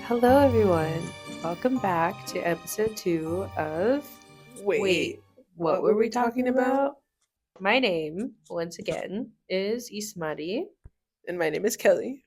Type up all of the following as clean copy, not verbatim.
Hello, everyone. Welcome back to episode 2 of Wait, what were we talking about? My name, once again, is Ismari, And my name is Kelly.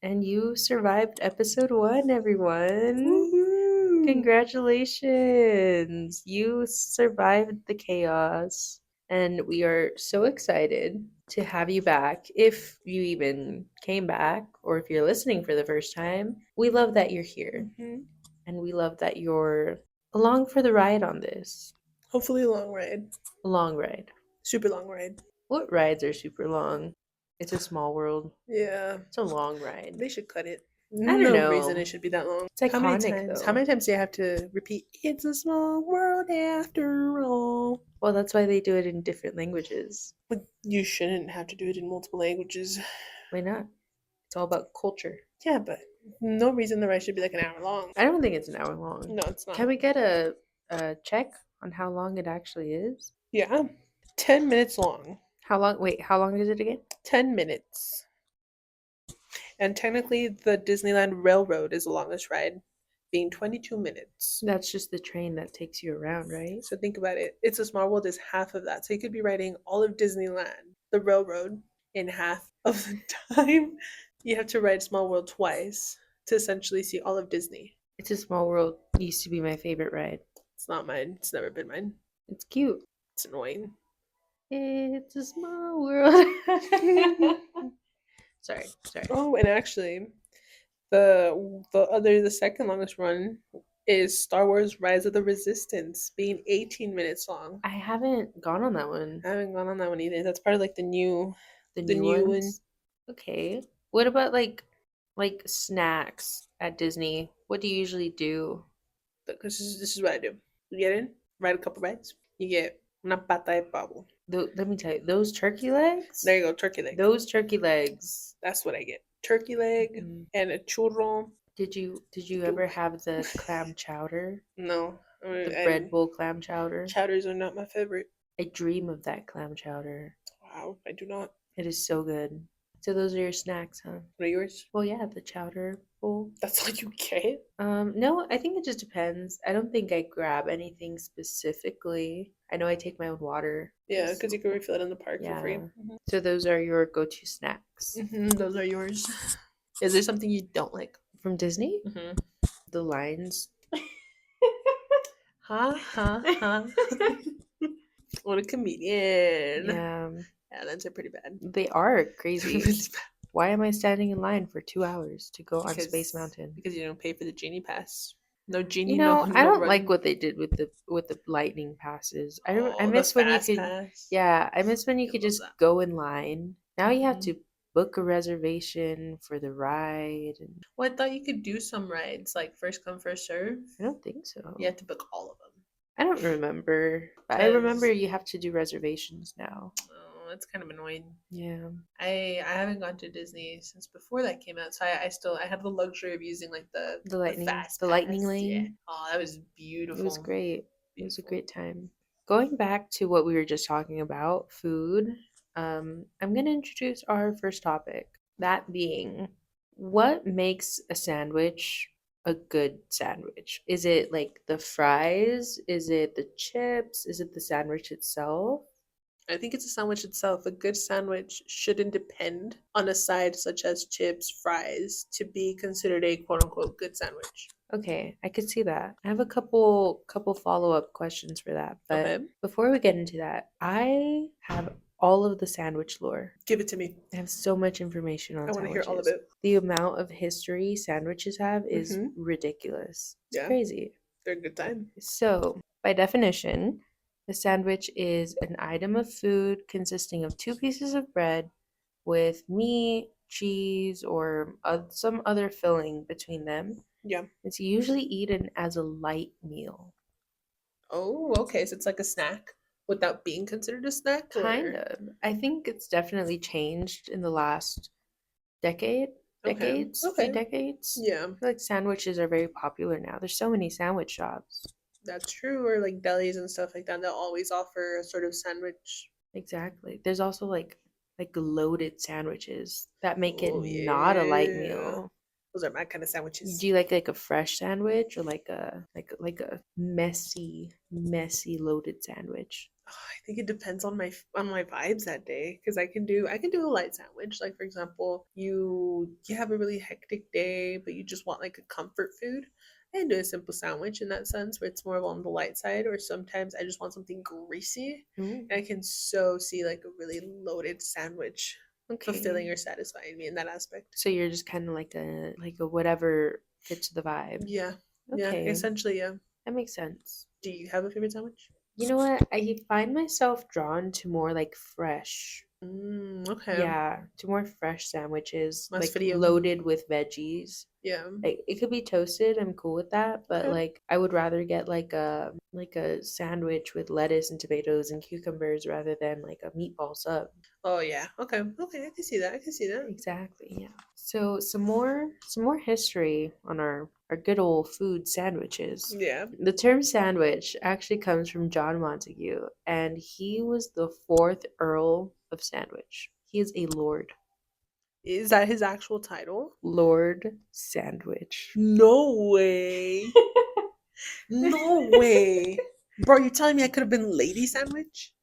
and you survived episode 1, everyone. Woohoo! Congratulations! You survived the chaos, and we are so excited to have you back. If you even came back, or if you're listening for the first time, we love that you're here. Mhm. And we love that you're along for the ride on this. Hopefully a long ride. A long ride. Super long ride. What rides are super long? It's a small world. Yeah. It's a long ride. They should cut it. I don't No know. reason it should be that long. It's iconic, though. How many times do you have to repeat, it's a small world after all? Well, that's why they do it in different languages. But you shouldn't have to do it in multiple languages. Why not? It's all about culture. Yeah, but no reason the ride should be like an hour long. I don't think it's an hour long. No, it's not. Can we get a check on how long it actually is? Yeah. 10 minutes long. How long? Wait, how long is it again? 10 minutes. And technically, the Disneyland Railroad is the longest ride, being 22 minutes. That's just the train that takes you around, right? So think about it. It's a Small World is half of that. So you could be riding all of Disneyland, the railroad, in half of the time. You have to ride Small World twice to essentially see all of Disney. It's a Small World used to be my favorite ride. It's not mine. It's never been mine. It's cute. It's annoying. It's a small world. Sorry. Oh, and actually, the second longest run is Star Wars Rise of the Resistance, being 18 minutes long. I haven't gone on that one. I haven't gone on that one either. That's part of like the new new one. ones? Okay. What about like snacks at Disney? What do you usually do? This is what I do. You get in, ride a couple rides. You get una pata de pavo. Let me tell you, those turkey legs. There you go, turkey leg. Those turkey legs. That's what I get. Turkey leg and a churro. Did you ever have the clam chowder? No. The Red Bull clam chowder. Chowders are not my favorite. I dream of that clam chowder. Wow, I do not. It is so good. So those are your snacks, huh? What are yours? Well, yeah, the chowder bowl. That's all you get? No, I think it just depends. I don't think I grab anything specifically. I know I take my own water. Yeah, because you can refill it in the park for free. Mm-hmm. So those are your go-to snacks. Those are yours. Is there something you don't like from Disney? The lines. Ha. What a comedian. Yeah, lines are pretty bad. They are crazy. Why am I standing in line for 2 hours to go on Space Mountain? Because you don't pay for the genie pass. No genie. I don't like what they did with the lightning passes. I miss when you could. Pass. Yeah, I miss when you could just go in line. Now you have to book a reservation for the ride. Well, I thought you could do some rides like first come first serve. I don't think so. You have to book all of them. I don't remember, but I remember you have to do reservations now. Oh, that's kind of annoying. Yeah, I haven't gone to Disney since before that came out, so I had the luxury of using like the lightning lane. Yeah. Oh, that was beautiful. It was great. Beautiful. It was a great time. Going back to what we were just talking about, food. I'm going to introduce our first topic. That being, what makes a sandwich a good sandwich? Is it like the fries? Is it the chips? Is it the sandwich itself? I think it's a sandwich itself. A good sandwich shouldn't depend on a side such as chips, fries, to be considered a quote unquote good sandwich. Okay, I could see that. I have a couple follow-up questions for that. But before we get into that, I have all of the sandwich lore. Give it to me. I have so much information on sandwiches. I want to hear all of it. The amount of history sandwiches have is ridiculous. It's crazy. They're a good time. So, by definition, a sandwich is an item of food consisting of 2 pieces of bread with meat, cheese, or some other filling between them. Yeah. It's usually eaten as a light meal. Oh, okay. So it's like a snack without being considered a snack? Kind of. I think it's definitely changed in the last decades. Okay. Few decades. Yeah. I feel like sandwiches are very popular now. There's so many sandwich shops. That's true. Or like delis and stuff like that, they'll always offer a sort of sandwich. Exactly. There's also like loaded sandwiches that make it Oh not a light yeah. meal. Those are my kind of sandwiches. Do you like a fresh sandwich or like a messy loaded sandwich? Oh, I think it depends on my vibes that day because I can do a light sandwich. Like for example, you have a really hectic day, but you just want like a comfort food. I can do a simple sandwich in that sense where it's more on the light side, or sometimes I just want something greasy, Ooh, and I can so see like a really loaded sandwich fulfilling okay. or satisfying me in that aspect. So you're just kind of like a whatever fits the vibe. Yeah, yeah, Okay, essentially, yeah. that makes sense. Do you have a favorite sandwich? You know what? I find myself drawn to more like fresh. Okay. Yeah, to more fresh sandwiches, Más like frío. loaded with veggies. Yeah. Like it could be toasted, I'm cool with that, but Okay. like I would rather get like a sandwich with lettuce and tomatoes and cucumbers rather than like a meatball sub. Oh yeah. Okay. Okay. I can see that. I can see that. Exactly, yeah. So some more history on our good old food sandwiches. Yeah. The term sandwich actually comes from John Montague, and he was the fourth Earl of Sandwich. He is a lord. Is that his actual title? Lord Sandwich. No way. No way. Bro, you're telling me I could have been Lady Sandwich?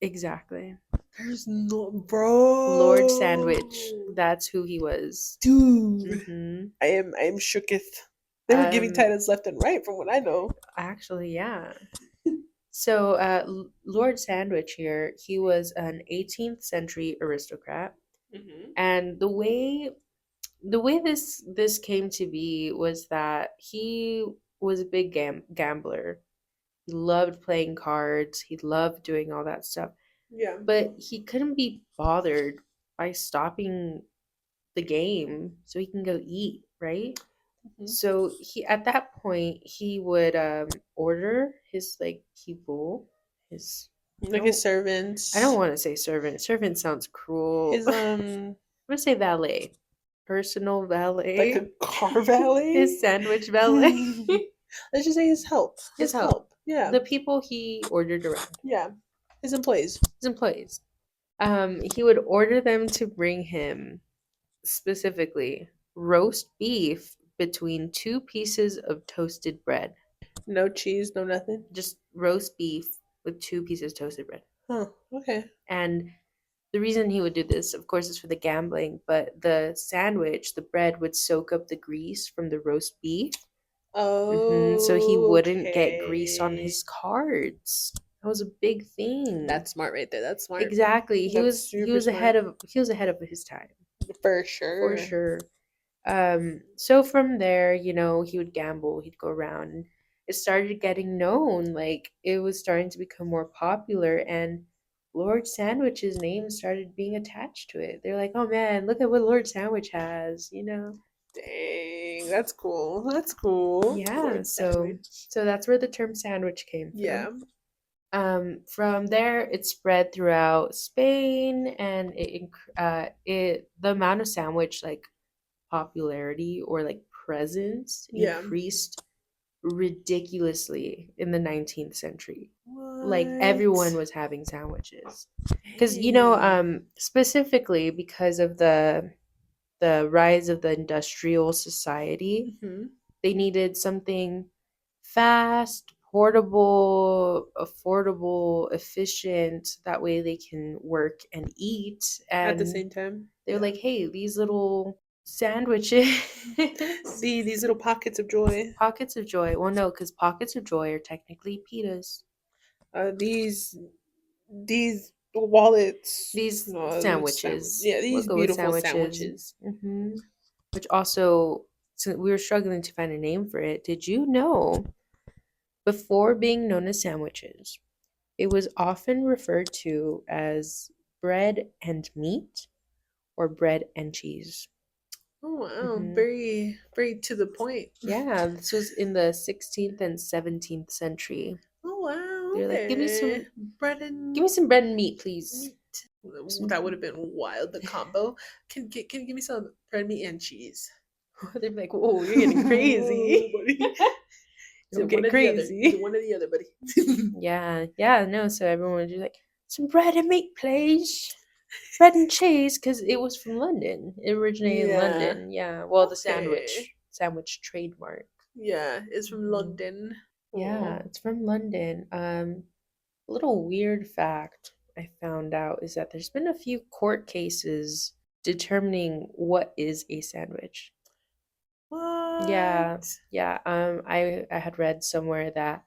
Exactly. There's no Lord bro. Sandwich. That's who he was. Dude. Mm-hmm. I am shooketh. They were giving Um, titles left and right from what I know. actually, yeah. So, Lord Sandwich here, he was an 18th century aristocrat, Mm-hmm. and the way this came to be was that he was a big gambler. He loved playing cards. He loved doing all that stuff, Yeah. but he couldn't be bothered by stopping the game so he can go eat, right? Mm-hmm. So he at that point he would order his like people, his Like his I don't servants. want to say servant. Servant sounds cruel. His I'm gonna say valet. Personal like a valet. car valet. His sandwich valet. Let's just say his help. His His help. help. Yeah. The people he ordered around. Yeah. His employees. His employees. He would order them to bring him specifically roast beef between two pieces of toasted bread. No cheese, no nothing. Just roast beef with two pieces of toasted bread. Huh. Okay. And the reason he would do this, of course, is for the gambling, but the sandwich, the bread would soak up the grease from the roast beef. So he Oh, wouldn't get grease on okay. his cards. That was a big thing. That's smart right there. That's smart. Exactly. That's He super was smart. ahead of his time, For for sure. sure. So from there, he would gamble, he'd go around, and it started getting known, like it was starting to become more popular, and Lord Sandwich's name started being attached to it. They're like, oh man, look at what Lord Sandwich has. Dang, that's cool. That's cool. Yeah, Lord so Sandwich. so that's where the term sandwich came from. Yeah. From there, it spread throughout Spain, and the amount of sandwich like popularity or like presence Yeah. increased ridiculously in the 19th century. Like everyone What? was having sandwiches because Dang. specifically because of the rise of the industrial society, Mm-hmm. they needed something fast, portable, affordable, efficient. That way they can work and eat. At the And same time. they're Yeah. like, hey, these little sandwiches, These little pockets of joy. pockets of joy. Well, no, because pockets of joy are technically pitas. These wallets. These No, sandwiches, yeah, we'll these go with beautiful sandwiches. sandwiches. Which also, so we were struggling to find a name for it. Did you know before being known as sandwiches, it was often referred to as bread and meat or bread and cheese? Oh wow, hmm very very to the point. Yeah, this was in the 16th and 17th century. Oh wow, They're like, okay. Bread give and me some bread and meat, please. meat. That would have been wild. The combo. Can you give me some bread, meat, and cheese? They're like, whoa, you're getting Whoa, crazy. buddy. Is it get one or the other? Is it crazy. one or the other, buddy? Yeah, no. So everyone was just like, some bread and meat, please. Bread and cheese, because it was from London. It originated in Yeah. London. Yeah. Well, the Okay. sandwich trademark. Yeah, it's from Mhm. London. Yeah, Oh. it's from London. A little weird fact I found out is that there's been a few court cases determining what is a sandwich. Yeah, What? yeah. I had read somewhere that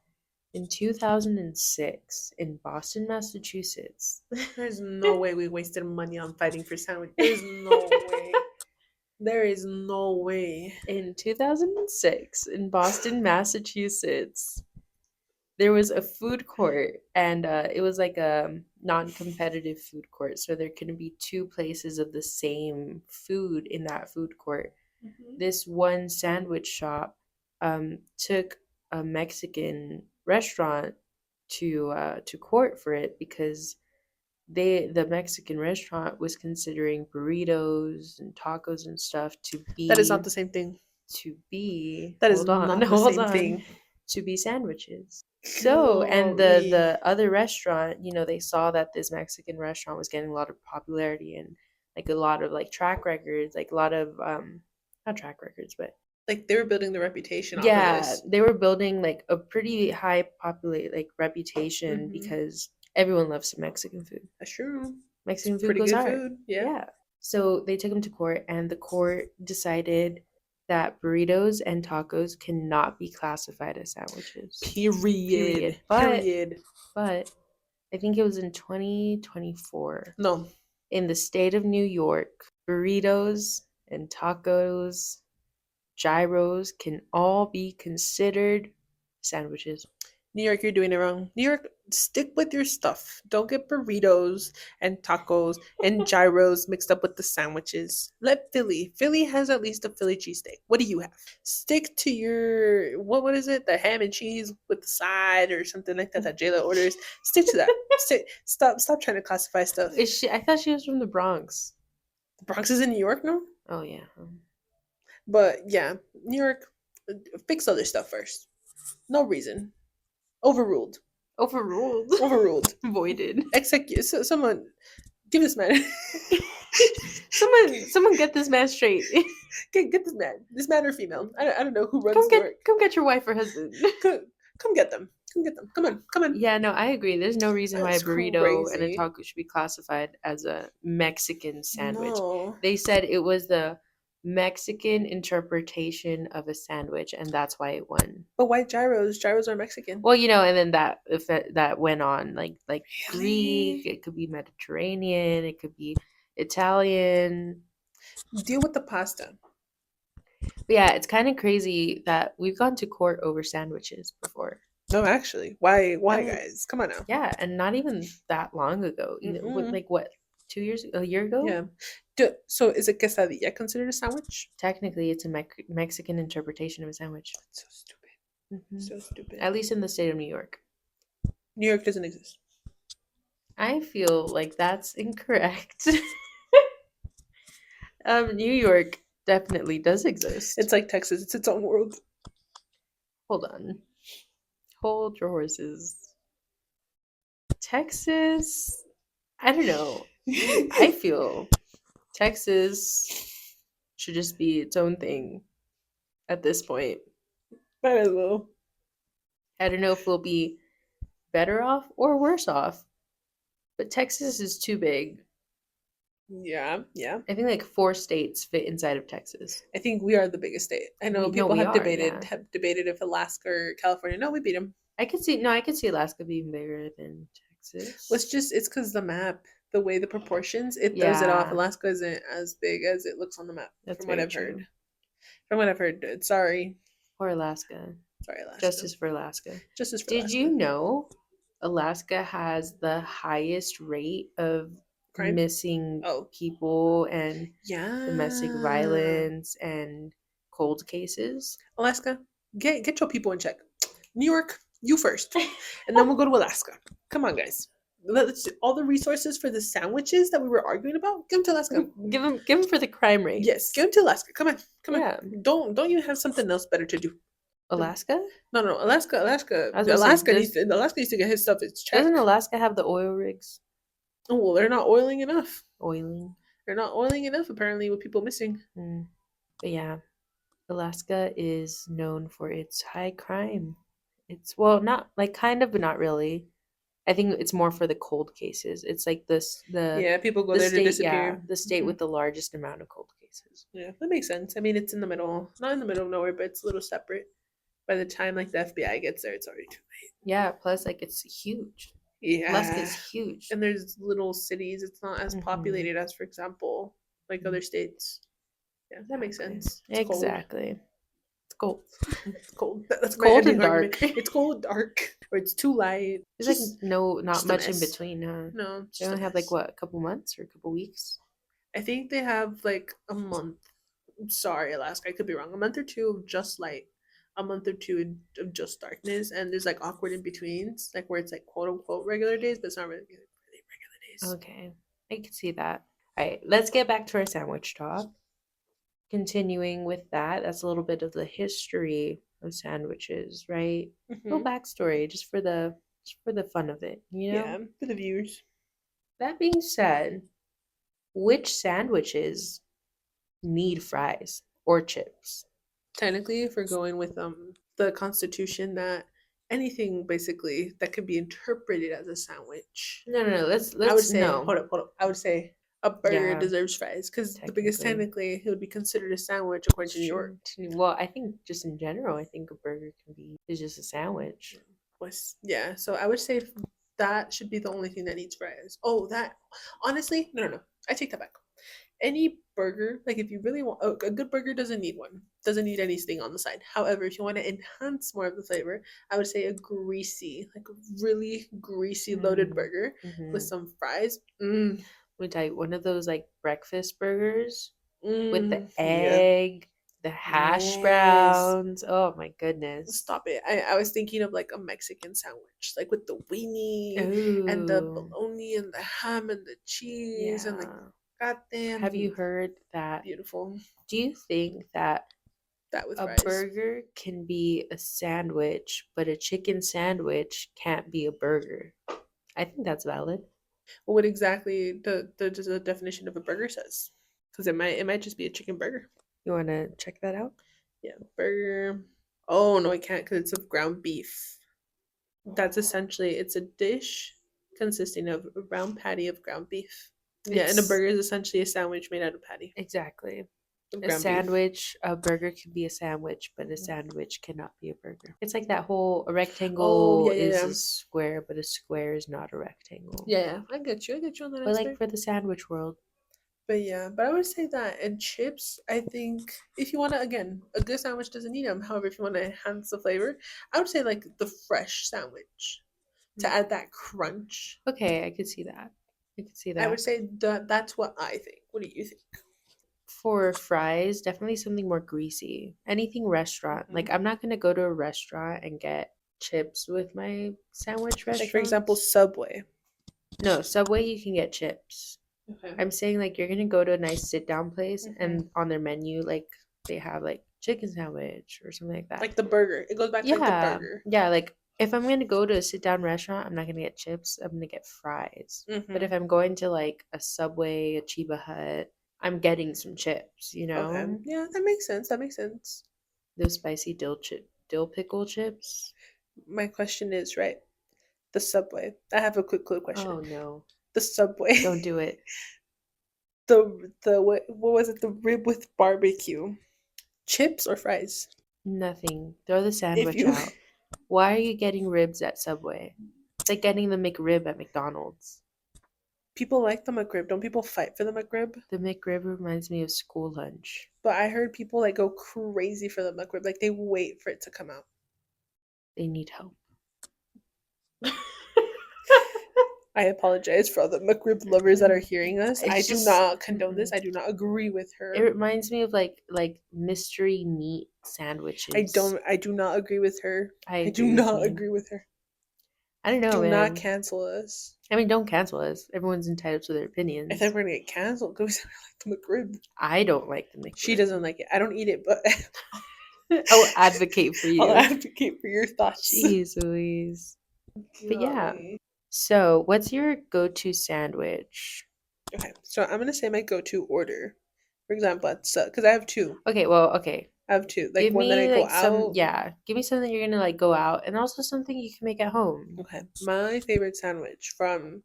in 2006 in Boston, Massachusetts. There's no way we wasted money on fighting for sandwich. There's no way. There is no way. In 2006 in Boston, Massachusetts, there was a food court, and it was like a non-competitive food court, so there couldn't be two places of the same food in that food court. Mhm. This one sandwich shop took a Mexican restaurant to court for it because the Mexican restaurant was considering burritos and tacos and stuff That is not the same thing. to be That is hold on not the hold same on thing. to be sandwiches. So, and Golly. the other restaurant, they saw that this Mexican restaurant was getting a lot of popularity and like a lot of like track records, like a lot of not track records, but Like they were building the reputation off of yeah, this. they were building like a pretty high populate like reputation Hmm. because everyone loves some Mexican food. That's true. It's Mexican food pretty goes good hard. food. Yeah. Yeah. So they took him to court, and the court decided that burritos and tacos cannot be classified as sandwiches. Period. Period. But Period. but I think it was in 2024 No. in the state of New York, burritos and tacos, gyros can all be considered sandwiches. New York, you're doing it wrong. New York, stick with your stuff. Don't get burritos and tacos and gyros mixed up with the sandwiches. Let Philly. Philly has at least a Philly cheesesteak. What do you have? Stick to your what is it? The ham and cheese with the side or something like that that Jayla orders. Stick to that. Stop trying to classify stuff. I thought she was from the Bronx. The Bronx is in New York now? Oh yeah. But yeah, New York, fix other stuff first. No reason. Overruled. Overruled. Overruled. Voided. Execute. So, someone give this man. Someone get this man straight. Get this man. This man or female. I don't know who runs New York. Come get your wife or husband. Come get them. Come get them. Come on. Yeah, no, I agree. There's no reason why a That's burrito and a crazy. taco should be classified as a Mexican sandwich. No. They said it was the Mexican interpretation of a sandwich, and that's why it won. But why gyros? Gyros are Mexican. Well, and then that went on like Really? Greek. It could be Mediterranean. It could be Italian. Deal with the pasta. But yeah, it's kind of crazy that we've gone to court over sandwiches before. No, actually. Why, And guys? Come on now. yeah, and not even that long ago. Mhm. Like what, 2 years, a year ago? Yeah. So is it quesadilla considered a sandwich? Technically, it's a Mexican interpretation of a sandwich. That's so stupid. Mhm. So stupid. At least in the state of New York. New York doesn't exist. I feel like that's incorrect. New York definitely does exist. It's like Texas. It's its own world. Hold on. Hold your horses. Texas, I don't know. I feel Texas should just be its own thing at this point. Might as well. I don't know if we'll be better off or worse off, but Texas is too big. Yeah. I think like 4 states fit inside of Texas. I think we are the biggest state. I know people we have are, debated if Alaska or California. No, we beat them. I could see Alaska being bigger than Texas. Well, it's because the map, the way the proportions, it throws it off. Alaska isn't as big as it looks on the map. That's from what very I've true. heard. From what I've heard. Sorry. Or Alaska. Sorry, Alaska. Justice for Alaska. Justice for Did Alaska. you know Alaska has the highest rate of Crime? missing people and domestic violence and cold cases? Alaska, get your people in check. New York, you first, and then we'll go to Alaska. Come on, guys. Let's all the resources for the sandwiches that we were arguing about. Give them to Alaska. Give them for the crime rate. Yes, give them to Alaska. Come on. Yeah. Don't you have something else better to do? The, Alaska? no, no, Alaska. I was gonna say, Alaska needs to get his stuff. It's doesn't check. Alaska have the oil rigs? Oh, well, they're not oiling enough. Oiling. They're not oiling enough apparently with people missing. Mm. But yeah, Alaska is known for its high crime. It's, well, not like kind of, but not really. I think it's more for the cold cases. It's like this Yeah, people go the there to state, yeah, disappear. the state Hmm. with the largest amount of cold cases. Yeah, that makes sense. I mean, it's in the middle, not in the middle of nowhere, but it's a little separate. By the time like the FBI gets there, it's already too Yeah, plus like it's huge. late. Alaska Yeah, is huge. and there's little cities. It's not as Hmm. populated as, for example, like other states. Yeah, that makes Exactly. sense. It's cold. Exactly. It's cold. It's cold. It's That's my cold ending and argument. dark. It's cold, dark, or it's too light. There's like not Just a much in mess. between, huh? No, it's They just a only have like mess. what, a couple months or a couple weeks? I think they have like a month. I'm sorry, Alaska. I could be wrong. A month or two of just light, a month or two of just darkness, and there's like awkward in betweens, like where it's like quote unquote regular days, but it's not really regular days. Okay, I can see that. All right, let's get back to our sandwich talk. Continuing with that, that's a little bit of the history of sandwiches, right? A little Mm-hmm. backstory, just for the fun of it, you know. Yeah, for the viewers. That being said, which sandwiches need fries or chips? Technically, if we're going with the Constitution, that anything basically that could be interpreted as a sandwich, No, no, no. I would Let's say, no. hold up. I would say a burger Yeah, deserves fries because because technically. technically it would be considered a sandwich according to It's New York. true. Well, I think just in general, I think a burger can be is just a sandwich. Was yeah. So I would say that should be the only thing that needs fries. Oh, that honestly, no, no, no. I take that back. Any burger, like if you really want a good burger, doesn't need one. Doesn't need anything on the side. However, if you want to enhance more of the flavor, I would say a greasy, like a really greasy loaded Mm, burger with mm-hmm. some fries. Mm, We tell you one of those like breakfast burgers with the yeah. egg, the hash Yes. browns. Oh my goodness. Stop it. I was thinking of like a Mexican sandwich, like with the weenie and the Oh, bologna and the ham and the cheese and the yeah. goddamn Have you heard that? beautiful. Do you think that That with a fries. burger can be a sandwich, but a chicken sandwich can't be a burger? I think that's valid. What exactly the definition of a burger says? Because it might just be a chicken burger. You want to check that out? Yeah, burger. Oh no, I can't because it's of ground beef. That's essentially it's a dish consisting of a round patty of ground beef. Yeah, and a It's burger is essentially a sandwich made out of patty exactly of a ground beef. sandwich. A burger can be a sandwich, but a sandwich cannot be a burger. It's like that whole a Oh rectangle yeah, yeah, is yeah. a square, but a square is not a rectangle. Yeah, yeah. I get you. I get you on that But like aspect. for the sandwich world, But yeah, but I would say that and chips. I think if you want to, again, a good sandwich doesn't need them. However, if you want to enhance the flavor, I would say like the fresh sandwich to add that crunch. okay, I could see that. I could see I would that. say that that's what I think. What do you think? For fries, definitely something more greasy. Anything restaurant. Hmm. Like I'm not gonna go to a restaurant and get chips with my sandwich Like for example, restaurants. Subway. No, Subway you can get chips. Okay. I'm saying like you're gonna go to a nice sit down place Hmm. and on their menu like they have like chicken sandwich or something like that. Like the burger. It goes back to like the Yeah. burger. Yeah, like if I'm gonna go to a sit down restaurant, I'm not gonna get chips, I'm gonna get fries. But Hmm. if I'm going to like a Subway, a Chiba Hut, I'm getting some chips, you Okay. know? Yeah, that makes sense. That makes sense. Those spicy dill pickle chips. My question is right. The Subway. I have a quick clue question. Oh no. The Subway. Don't do it. The what was it? The rib with barbecue. Chips or fries? Nothing. Throw the If sandwich you out. Why are you getting ribs at Subway? It's like getting the McRib at McDonald's. people like the McRib, don't people fight for the McRib? The McRib reminds me of school lunch. But I heard people like go crazy for the McRib, like they wait for it to come out. They need help. I apologize for all the McRib lovers that are hearing us. I It's do just not condone this. I do not agree with it her. reminds me of like mystery meat sandwiches. I do not agree with her. I I do agree with not you. agree with her. I don't know, Do not man. cancel us. I mean, don't cancel us. Everyone's entitled to their I think opinions. we're gonna get canceled because we like the McRib. I don't like the She McRib. doesn't like it. I don't eat it, but I will advocate for I'll you. advocate for your thoughts. Jeez Louise. But yeah. Golly. So, what's your go-to sandwich? Okay, so I'm gonna say my go-to order. For example, because I have two. Okay, well, okay. I have two. Like Give one that I me go like some, out. yeah. Give me something you're gonna like go out, and also something you can make at home. Okay, my favorite sandwich from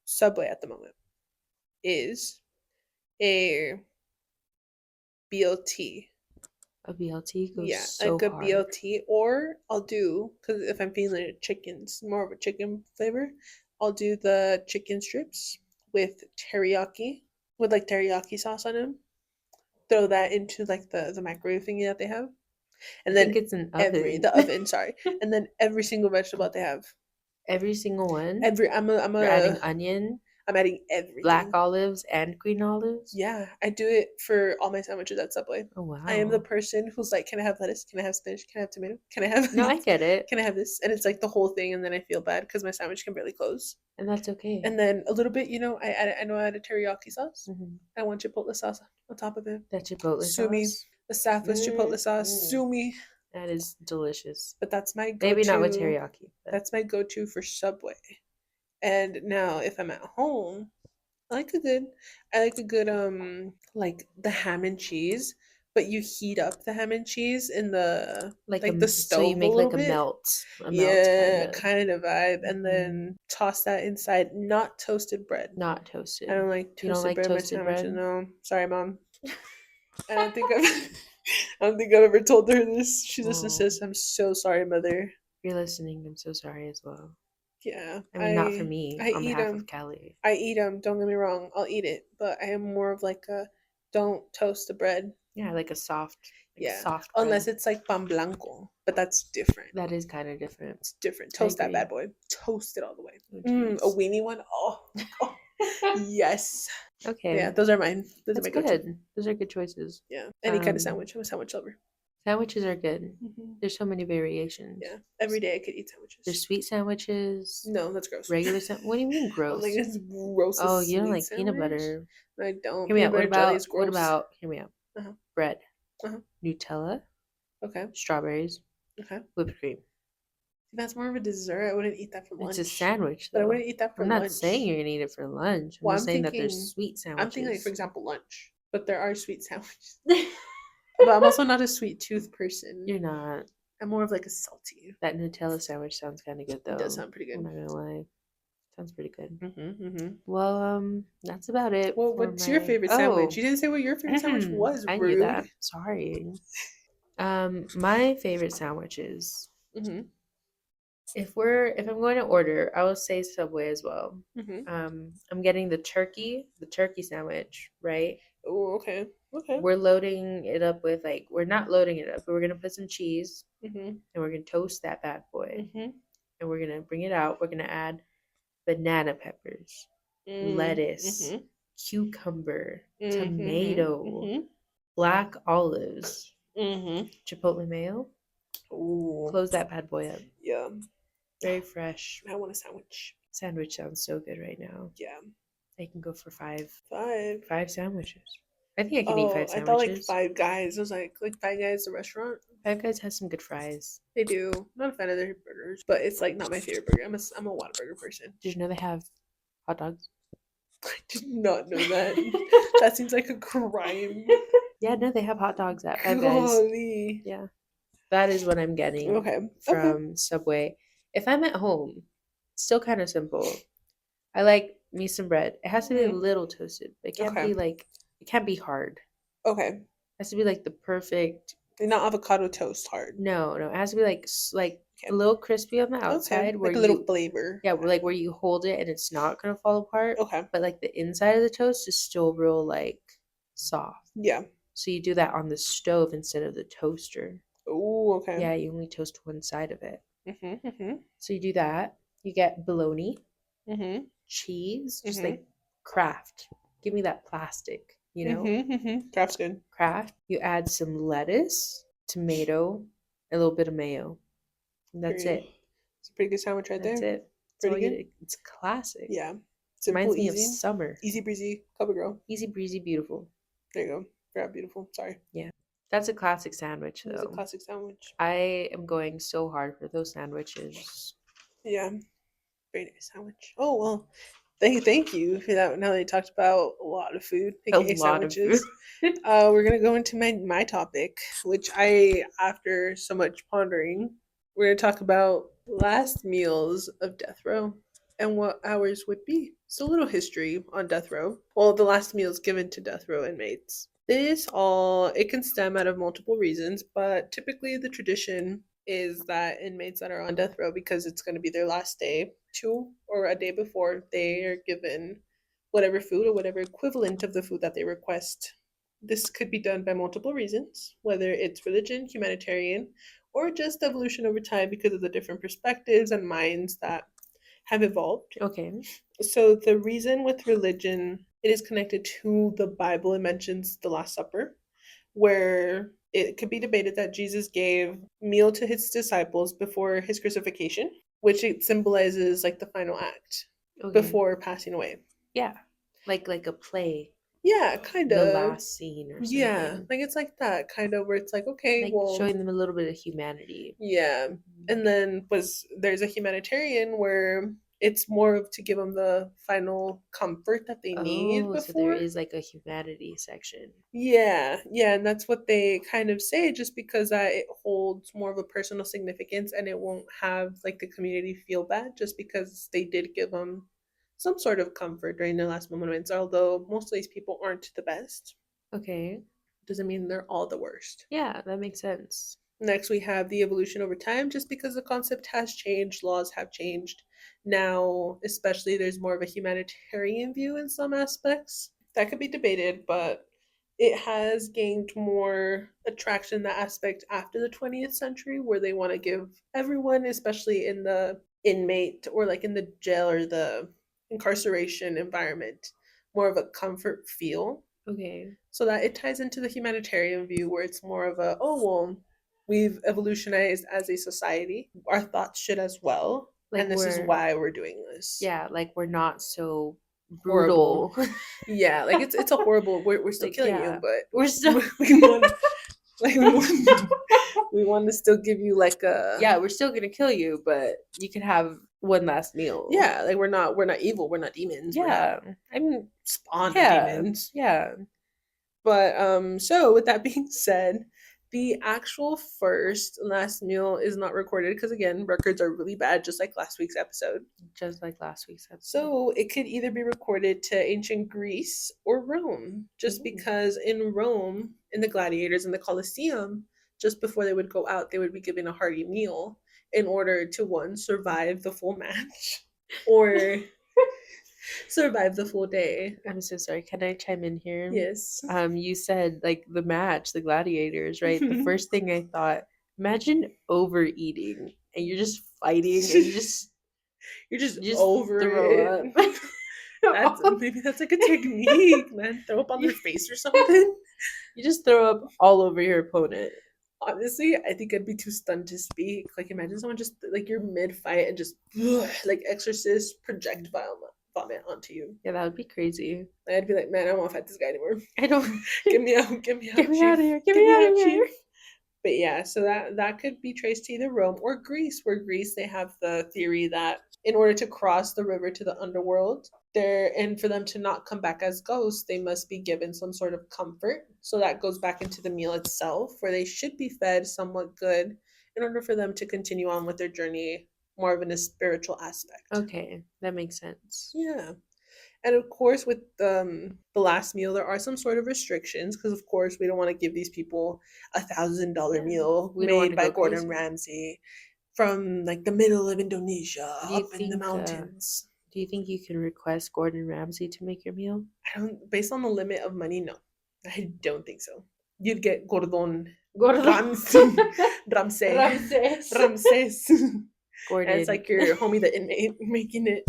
Subway at the moment is a BLT. A BLT goes Yeah, so like a hard. BLT, or I'll do, because if I'm feeling it, chicken's more of a chicken flavor, I'll do the chicken strips with teriyaki, with like teriyaki sauce on them. Throw that into like the microwave thingy that they have, I and then think it's an every oven. the oven, sorry, and then every single vegetable that they have. Every single one. Every You're adding onion, I'm adding black everything. olives, and green olives. Yeah, I do it for all my sandwiches at Subway. Oh I am the wow. person who's like, can I have lettuce? Can I have spinach? Can I have tomato? Can I have No, I get it, can I have this? And it's like the whole thing, and then I feel bad because my sandwich can barely close. and that's okay. And then a little bit, I know I added teriyaki sauce. Hmm. I want chipotle sauce on top of it. That chipotle Sue me. sauce. The Southwest chipotle sauce. Mm. Sue me. That is delicious. But that's my Maybe not with go-to. teriyaki, but That's my go-to for Subway. And now if I'm at home, I like a good I like a good like the ham and cheese, but you heat up the ham and cheese in the like like the so you stove a make little like bit. a melt kind Yeah, of. kind of vibe. And Hmm. then toss that inside not toasted bread. Not I toasted. don't like You don't toasted like bread in my toasted sandwiches, bread? no. Sorry, mom. I don't think I've I don't think I've ever told her this. She just Oh, says, I'm so sorry, mother. if you're listening, I'm so sorry as well. Yeah, I mean, not for me, I on eat behalf of them. Callie. I eat them. Don't get me wrong. I'll eat it, but I am more of like a don't toast the bread. Yeah, like Yeah, soft unless bread. it's like pan blanco, but that's different. That is kind of different. It's different. I Toast that bad agree. boy. Toast it all the way. Oh, A jeez. weenie one. Oh, oh, yes. Yeah, Okay, those are mine. Those are that's my go-to. good. Those are good choices. Yeah, any kind of Um, sandwich. I'm a sandwich lover. Sandwiches are good. Hmm. There's so many variations. Yeah, every day I could eat There's sandwiches. sweet sandwiches, No, that's gross. regular What do you mean I'm like, gross? it's gross a Oh, you don't sweet like peanut sandwich. butter. No, I don't. Hear me Peanut out. butter jelly is What gross. about, hear me out. Uh-huh. Bread, Uh-huh. Nutella, Okay. strawberries, Okay. whipped cream. That's more of a dessert. I wouldn't eat that for It's a lunch. sandwich, But I though. wouldn't eat that for I'm not saying lunch. you're gonna eat it for lunch. I'm Well, just saying that there's sweet I'm thinking like for sandwiches. example lunch. But there are sweet sandwiches. But I'm also not a sweet tooth person. You're not. I'm more of like a salty. That Nutella sandwich sounds kind of good, It does though. sound pretty I'm good. not gonna lie. Sounds pretty good. Mm-hmm. Well, that's about it Well, for what's your my. favorite sandwich? Oh, You didn't say what your favorite sandwich was. I knew Rude. that. Sorry. My favorite sandwiches. Mm-hmm. If I'm going to order, I will say Subway as well. Mm-hmm. I'm getting the turkey sandwich, right? Oh, okay. Okay. We're loading it up with like we're not loading it up, but we're gonna put some cheese Mm-hmm. and we're gonna toast that bad boy Mm-hmm. and we're gonna bring it out. We're gonna add banana peppers, lettuce, Mm-hmm. cucumber, Mm-hmm. tomato, Mm-hmm. black olives, Mm-hmm. chipotle mayo. Ooh. Close that bad boy up. Yeah. Very fresh. I want a sandwich. Sandwich sounds so good right now. Yeah. I can go for Five. five sandwiches. I think I can eat Oh, five I thought like sandwiches. Five Guys. I was like Five Guys, the restaurant. Five Guys has some good fries. They do. Not a fan of their burgers, but it's like not my favorite burger. I'm a Whataburger person. Did you know they have hot dogs? I did not know that. That seems like a crime. Yeah, no, they have hot dogs at Five Guys. Golly. Yeah. That is what I'm getting Okay. Okay. from Subway. If I'm at home, still kind of simple. I like me some bread. It has to be a Mhm. little toasted. It can't Okay. be like it can't be hard. Okay. It has to be like the perfect. Not avocado toast hard. No, no, it has to be like Okay. a little crispy on the Okay. outside where Like a little you flavor. yeah, like where you hold it and it's not gonna fall apart. Okay. But like the inside of the toast is still real like soft. Yeah. So you do that on the stove instead of the toaster. Oh, okay. Yeah, you only toast one side of it. Mm-hmm. Mm-hmm. So you do that. You get bologna, Mm-hmm. cheese, just Mm-hmm. like Kraft. Give me that plastic, you know? Mm-hmm. Mm-hmm. Craft's good. Kraft. You add some lettuce, tomato, a little bit of mayo. And that's Period. it. It's a pretty good sandwich right That's there. it. That's Pretty all good. It's classic. Yeah. Simple, Reminds me of easy. summer. Easy breezy. Cover girl. Easy breezy, beautiful. There you go. Grab beautiful. Sorry. Yeah. That's a classic sandwich, It is a though. classic sandwich. I am going so hard for those sandwiches. Yeah, very nice sandwich. Oh well, thank you for that. Now that you talked about a lot of food, A aka lot of food. sandwiches, we're gonna go into my topic, which I, after so much pondering, we're gonna talk about last meals of death row and what ours would be. So a little history on death row. Well, the last meals given to death row inmates. This all it can stem out of multiple reasons, but typically the tradition is that inmates that are on death row, because it's going to be their last day, 2 or a day before, they are given whatever food or whatever equivalent of the food that they request. This could be done by multiple reasons, whether it's religion, humanitarian, or just evolution over time because of the different perspectives and minds that have evolved. Okay. So the reason with religion, it is connected to the Bible. It mentions the Last Supper, where it could be debated that Jesus gave meal to his disciples before his crucifixion, which it symbolizes like the final act Okay. before passing away. Yeah. Like a play, Yeah, kind the of. last scene or Yeah, something. like it's like that kind of where it's like, okay, Like well, showing them a little bit of humanity. yeah. Mhm. And then was there's a humanitarian where it's more of to give them the final comfort that they need Oh, so there before. is like a humanity section. Yeah, yeah, and that's what they kind of say, just because that it holds more of a personal significance and it won't have like the community feel bad just because they did give them some sort of comfort during their last moments. Although most of these people aren't the best, Okay. doesn't mean they're all the worst. Yeah, that makes sense. Next, we have the evolution over time, just because the concept has changed, laws have changed. Now, especially, there's more of a humanitarian view in some aspects. That could be debated, but it has gained more attraction in that aspect after the 20th century, where they want to give everyone, especially in the inmate or like in the jail or the incarceration environment, more of a comfort feel, Okay. so that it ties into the humanitarian view where it's more of a, oh well, we've evolutionized as a society, our thoughts should as well, Like and this is we're why we're doing this. yeah, like we're not so Horrible. brutal. Yeah, like it's a horrible, we're still Like killing you, yeah, we're but still we want, like we want to still give you like a, yeah, we're still gonna kill you, but you can have one last meal. yeah, like we're not evil, we're not demons, we're not Yeah. I mean, spawned of yeah. demons. Yeah. But so with that being said, the actual first last meal is not recorded because again, records are really bad, just like last week's episode. Just like last week's episode. So it could either be recorded to ancient Greece or Rome, just Ooh. because in Rome, in the gladiators in the Colosseum, just before they would go out, they would be given a hearty meal in order to one, survive the full match, or survive the full day. I'm so sorry. Can I chime in here? Yes. You said like the match, the gladiators, right? The first thing I thought, imagine overeating and you're just fighting and You're just you just over throw it. up. That's maybe that's like a technique, man. Throw up on their you, face or something. you just throw up all over your opponent. Honestly, I think I'd be too stunned to speak. Like, imagine someone just like you're mid fight and just like exorcist projectile vomit onto you. Yeah, that would be crazy. Like, I'd be like, man, I don't want to fight this guy anymore. I don't Get me get out, me out chief. of here. Get Get me me out of out, chief. here. But yeah, so that could be traced to either Rome or Greece, where Greece they have the theory that in order to cross the river to the underworld, there and for them to not come back as ghosts, they must be given some sort of comfort. So that goes back into the meal itself, where they should be fed somewhat good in order for them to continue on with their journey more of in a spiritual aspect. Okay, that makes sense. Yeah. And of course, with the last meal, there are some sort of restrictions because, of course, we don't want to give these people $1,000 Yeah. meal We don't want made to by go Gordon crazy. Ramsay from like the middle of Indonesia Do you up in the think mountains. do you think you can request Gordon Ramsay to make your meal? I don't, based on the limit of money, no, I don't think so. You'd get Gordon Gordon Ramsay, Ramsay, Ramses. Ramses, and it's Gordon. like your homie, the inmate, making it.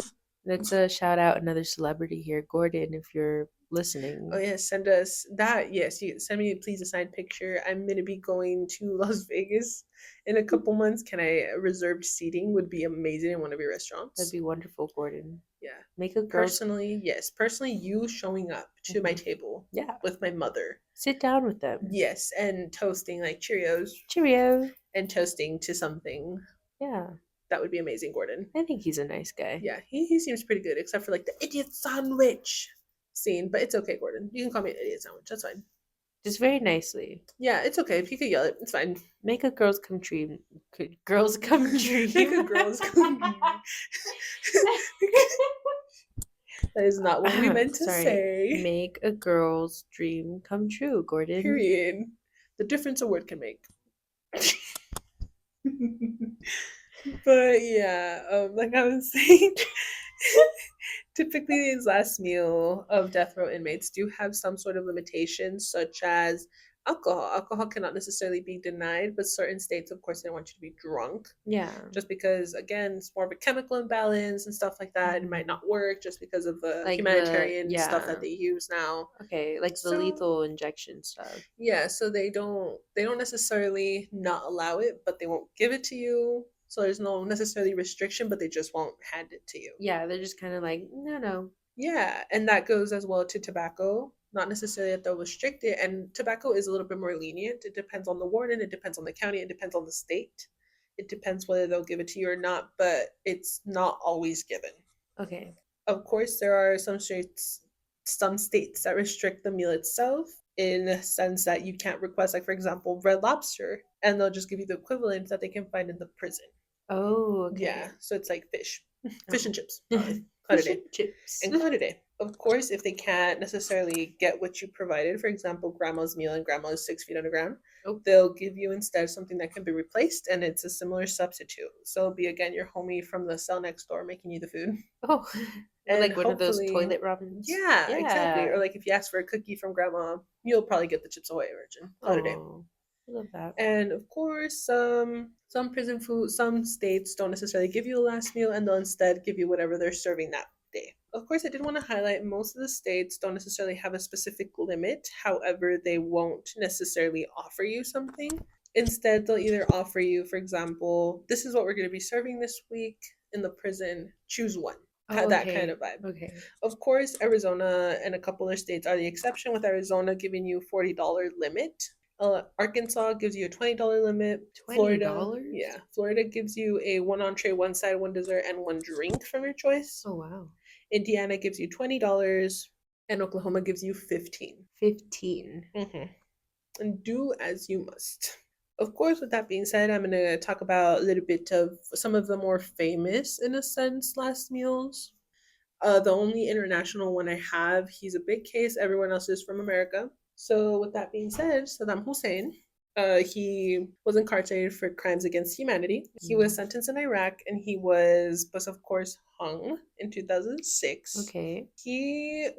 Let's shout out another celebrity here. Gordon, if you're Oh listening. yes, send us that. Yes, you send me please a signed picture. I'm gonna be going to Las Vegas in a couple months. Can I reserved seating would be amazing in one of your That'd restaurants. be wonderful, Gordon. Yeah. Make a girl's Personally, yes. Personally, you showing up to my Mhm. table Yeah. with my mother. Sit down with them. Yes, and toasting like Cheerios Cheerio. and toasting to something. Yeah. That would be amazing, Gordon. I think he's a nice guy. Yeah, he seems pretty good, except for like the idiot sandwich scene. But it's okay, Gordon. You can call me an idiot sandwich. That's fine. Just very nicely. Yeah, it's okay. If you could yell it, it's fine. Make a girls come dream. Girls come dream. Make a girls come dream. That is not what we meant to Sorry. say. Make a girl's dream come true, Gordon. Period. The difference a word can make. But yeah, like I was saying, typically these last meal of death row inmates do have some sort of limitations, such as alcohol. Alcohol cannot necessarily be denied, but certain states, of course, they don't want you to be drunk. Yeah. Just because, again, it's more of a chemical imbalance and stuff like that. It might not work just because of the Like humanitarian stuff yeah. that they use now. Okay, like the So- lethal injection stuff. Yeah, so they don't necessarily not allow it, but they won't give it to you. So there's no necessarily restriction, but they just won't hand it to you. Yeah, they're just kind of like, no. Yeah, and that goes as well to tobacco. Not necessarily that they'll restrict it, and tobacco is a little bit more lenient. It depends on the warden, it depends on the county, it depends on the state. It depends whether they'll give it to you or not, but it's not always given. Okay. Of course, there are some states that restrict the meal itself in the sense that you can't request, like for example, Red Lobster, and they'll just give you the equivalent that they can find in the prison. Oh, okay. Yeah, so it's like fish and chips, Fish and chips. and call it a day. Of course, if they can't necessarily get what you provided, for example, grandma's meal and grandma is 6 feet underground, they'll give you instead something that can be replaced, and it's a similar substitute. So it'll be again your homie from the cell next door making you the food. Oh, And like one of those hopefully- toilet ramens. Yeah, exactly. Or like if you ask for a cookie from grandma, you'll probably get the Chips Ahoy version. Call it a day. Oh, I love that. And of course, some prison food, some states don't necessarily give you a last meal, and they'll instead give you whatever they're serving that day. Of course, I did want to highlight most of the states don't necessarily have a specific limit. However, they won't necessarily offer you something. Instead, they'll either offer you, for example, this is what we're going to be serving this week in the prison. Choose one. Oh, That okay. kind of vibe. Okay. Of course, Arizona and a couple other states are the exception, with Arizona giving you $40 limit. Arkansas gives you a $20 limit. Florida, $20? yeah, Florida gives you a one entree, one side, one dessert, and one drink from your choice. Oh wow. Indiana gives you $20, and Oklahoma gives you 15. 15. And do as you must. Of course, with that being said, I'm going to talk about a little bit of some of the more famous, in a sense, last meals. The only international one I have, he's a big case. Everyone else is from America. So with that being said, Saddam Hussein, he was incarcerated for crimes against humanity. He was sentenced in Iraq, and he was, but of course, hung in 2006. Okay.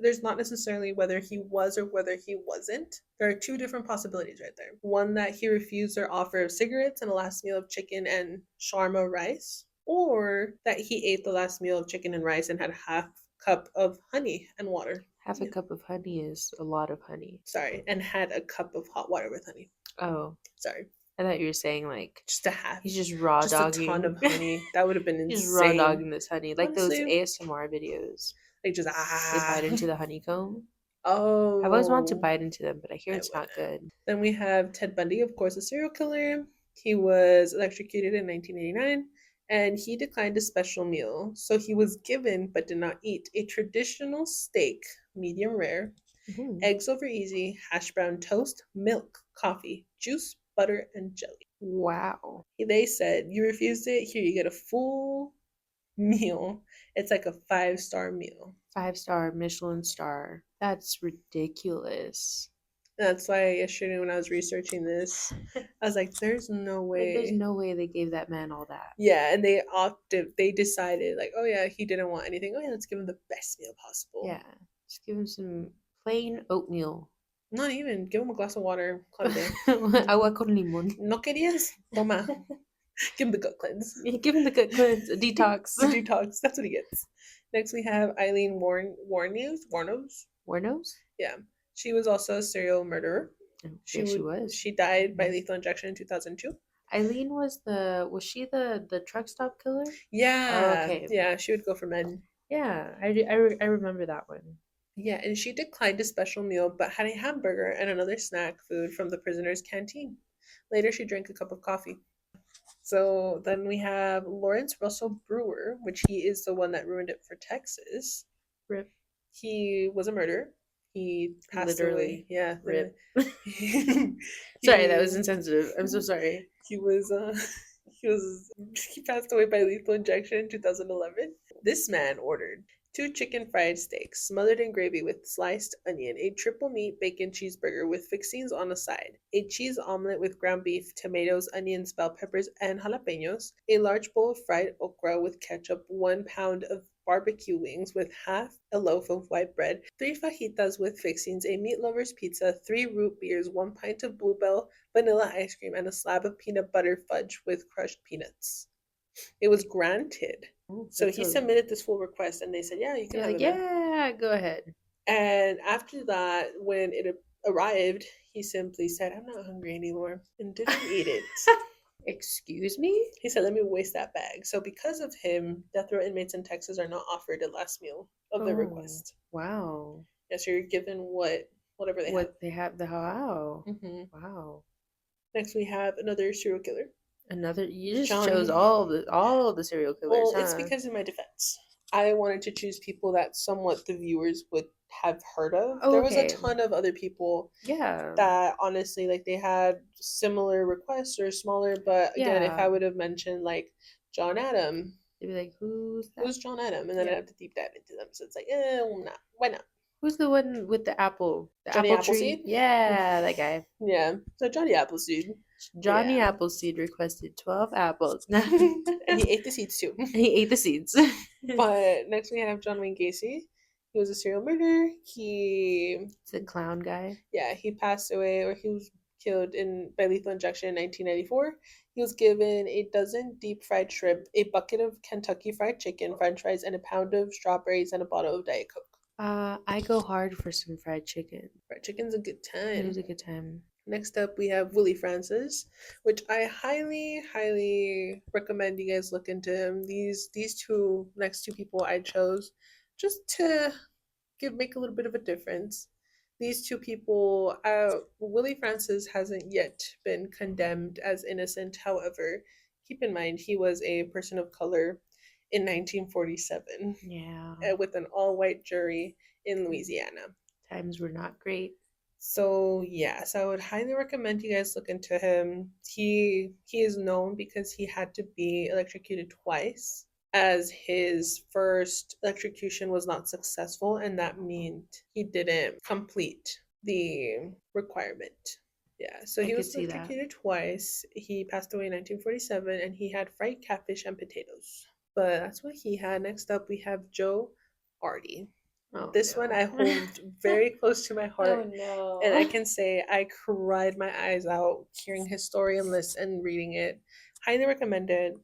There's not necessarily whether he was or whether he wasn't. There are two different possibilities right there. One, that he refused their offer of cigarettes and a last meal of chicken and shawarma rice, or that he ate the last meal of chicken and rice and had half cup of honey and water. Half a cup of honey is a lot of honey. Sorry, and had a cup of hot water with honey. Oh. Sorry. I thought you were saying like just a half. He's just raw dogging. A ton of honey. That would have been insane. He's raw dogging this honey, like Honestly, those ASMR videos. They just They bite into the honeycomb. Oh, I've always wanted to bite into them, but I hear I it's not good. Then we have Ted Bundy, of course, a serial killer. He was electrocuted in 1989, and he declined a special meal. So he was given, but did not eat, a traditional steak, medium rare, eggs over easy, hash brown toast, milk, coffee, juice, butter, and jelly. Wow. They said, you refused it, here you get a full meal. It's like a 5-star meal. 5-star Michelin star. That's ridiculous. That's why yesterday when I was researching this, I was like, there's no way. There's no way they gave that man all that. Yeah, and they decided, like, oh yeah, he didn't want anything. Oh yeah, let's give him the best meal possible. Yeah. Just give him some plain oatmeal. Not even. Give him a glass of water. Agua con limon. No querías? Toma. Give him the gut cleanse. Give him the gut cleanse. A detox. The detox. That's what he gets. Next we have Eileen Warnos. Warnos? Yeah. She was also a serial murderer. She was. She died by lethal injection in 2002. Eileen was she the truck stop killer? Yeah. Oh, okay. Yeah, she would go for men. Yeah, I remember that one. Yeah, and she declined a special meal but had a hamburger and another snack food from the prisoner's canteen. Later, she drank a cup of coffee. So then we have Lawrence Russell Brewer, which he is the one that ruined it for Texas. Rip. He was a murderer. He passed away. Literally. Yeah, literally. Rip. Sorry, that was he insensitive. I'm so sorry. he was he passed away by lethal injection in 2011. This man ordered two chicken fried steaks smothered in gravy with sliced onion, a triple meat bacon cheeseburger with fixings on the side, a cheese omelet with ground beef, tomatoes, onions, bell peppers, and jalapenos, a large bowl of fried okra with ketchup, 1 pound of barbecue wings with half a loaf of white bread, three fajitas with fixings, a meat lover's pizza, three root beers, 1 pint of bluebell vanilla ice cream, and a slab of peanut butter fudge with crushed peanuts. It was granted. Oh, So that's he so. submitted this full request and they said, yeah, you can They're have like, it, man. yeah, go ahead. And after that, when it arrived, he simply said, I'm not hungry anymore and didn't eat it. Excuse me? He said, let me waste that bag. So because of him, death row inmates in Texas are not offered a last meal of their Oh, request. wow. Yes, you're given whatever they have. What they have the wow. Hmm. Wow. Next, we have another serial killer, Another you just chose John. all of the serial killers, Well, it's huh? because in my defense, I wanted to choose people that somewhat the viewers would have heard of. Oh, There was a okay. ton of other people Yeah. that honestly, like, they had similar requests or smaller, but again, if Yeah. I would have mentioned like John Adam, They'd be like, who's that? who's John Adam? And then I'd Yeah. have to deep dive into them. So it's like, eh, well, not. Why not? Who's the one with the apple? The Johnny apple tree? Appleseed? Yeah, that guy. Yeah. So Johnny Appleseed. Johnny Yeah. Appleseed requested 12 apples. And And he ate the seeds too. he ate the seeds. But next we have John Wayne Gacy. He was a serial murderer. He, It's the clown guy. yeah, he passed away, or he was killed in by lethal injection in 1994. He was given a dozen deep fried shrimp, a bucket of Kentucky fried chicken, french fries, and a pound of strawberries and a bottle of Diet Coke. I go hard for some fried chicken. Fried chicken's a good It is time. a good time. Next up, we have Willie Francis, which I highly, highly recommend you guys look into him. These two next two people I chose just to make a little bit of a difference. These two people, Willie Francis hasn't yet been condemned as innocent. However, keep in mind he was a person of color in 1947 Yeah. with an all-white jury in Louisiana. Times were not great. So yes, I would highly recommend you guys look into him. He is known because he had to be electrocuted twice, as his first electrocution was not successful, and that meant he didn't complete the requirement. Yeah, so I he could was see that. electrocuted twice. He passed away in 1947, and he had fried catfish and potatoes. But that's what he had. Next up, we have Joe Artie. Oh This one no. I hold very close to my Oh heart, and I no. can say I cried my eyes out hearing his story and reading it. Highly recommended.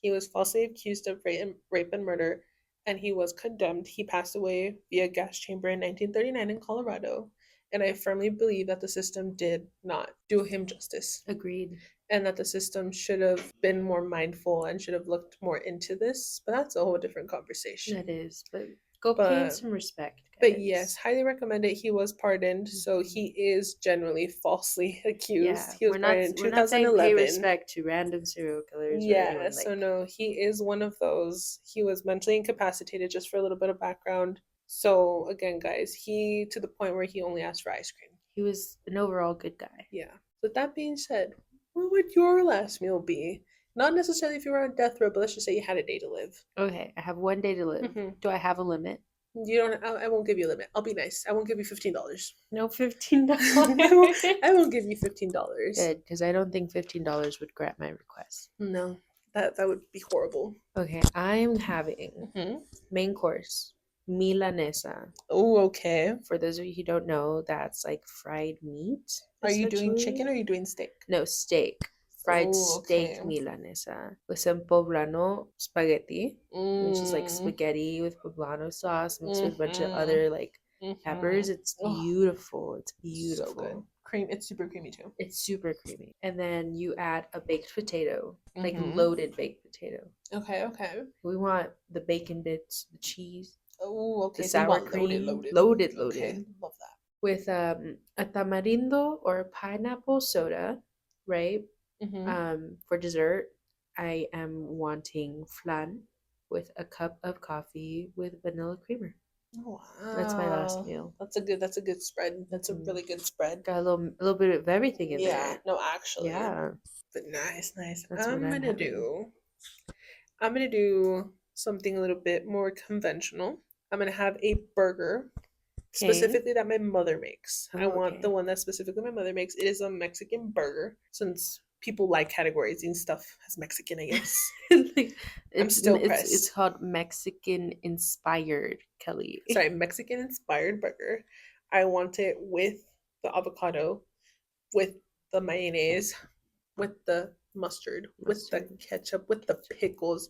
He was falsely accused of rape and murder, and he was condemned. He passed away via gas chamber in 1939 in Colorado, and I firmly believe that the system did not do him justice, Agreed. and that the system should have been more mindful and should have looked more into this. But that's a whole different That conversation. is, but go pay him But some respect, but yes, guys. highly recommend it. He was pardoned, so Mhm. he is generally falsely accused. Yeah, He was pardoned in we're not saying pay 2011. respect to random serial killers or Yeah, anyone so like. no, he is one of those. He was mentally incapacitated, just for a little bit of background. So again, guys, he to the point where he only asked for ice cream. He was an overall good guy. Yeah. So that being said, what would your last meal be? Not necessarily if you were on death row, but let's just say you had a day to live. Okay, I have one day to live. Hmm. Do I have a limit? You don't. I won't give you a limit. I'll be nice. I won't give you $15. No, $15. I won't give you $15. Good, because I don't think $15 would grant my request. No, that would be horrible. Okay, I'm having Hmm. main course milanesa. Oh, okay. For those of you who don't know, that's like fried meat. Are you doing chicken Essentially. or are you doing steak? No, steak. Fried Oh, steak okay. milanesa with some poblano spaghetti, which is like Mm, spaghetti with poblano sauce mixed with a bunch of mm-hmm, other like Mm-hmm. peppers. It's Oh, beautiful. It's so good. beautiful. Cream. It's super creamy too. It's super creamy. And then you add a baked potato, like Mm-hmm. loaded baked potato. Okay, okay. We want the bacon bits, the cheese, Oh, the okay. So you sour want loaded, cream, loaded. loaded, Okay, loaded, love that. with a tamarindo or a pineapple soda, right? Mm-hmm. For dessert, I am wanting flan with a cup of coffee with vanilla creamer. Oh, That's my last wow. meal. That's a good spread. That's a Hmm. really good spread. Got a little bit of everything in Yeah, there. no, actually. Yeah, But nice, nice. that's what I'm having. I'm gonna do something a little bit more conventional. I'm gonna have a burger, Okay. specifically that my mother makes. I Oh, want the okay. one that specifically my mother makes. It is a Mexican burger, since people like categorizing stuff as Mexican, I guess. Like, I'm it's still it's pressed. called Mexican inspired, Kelly. Sorry, Mexican inspired burger. I want it with the avocado, with the mayonnaise, with the mustard, with the Mustard. ketchup, with the Ketchup. pickles.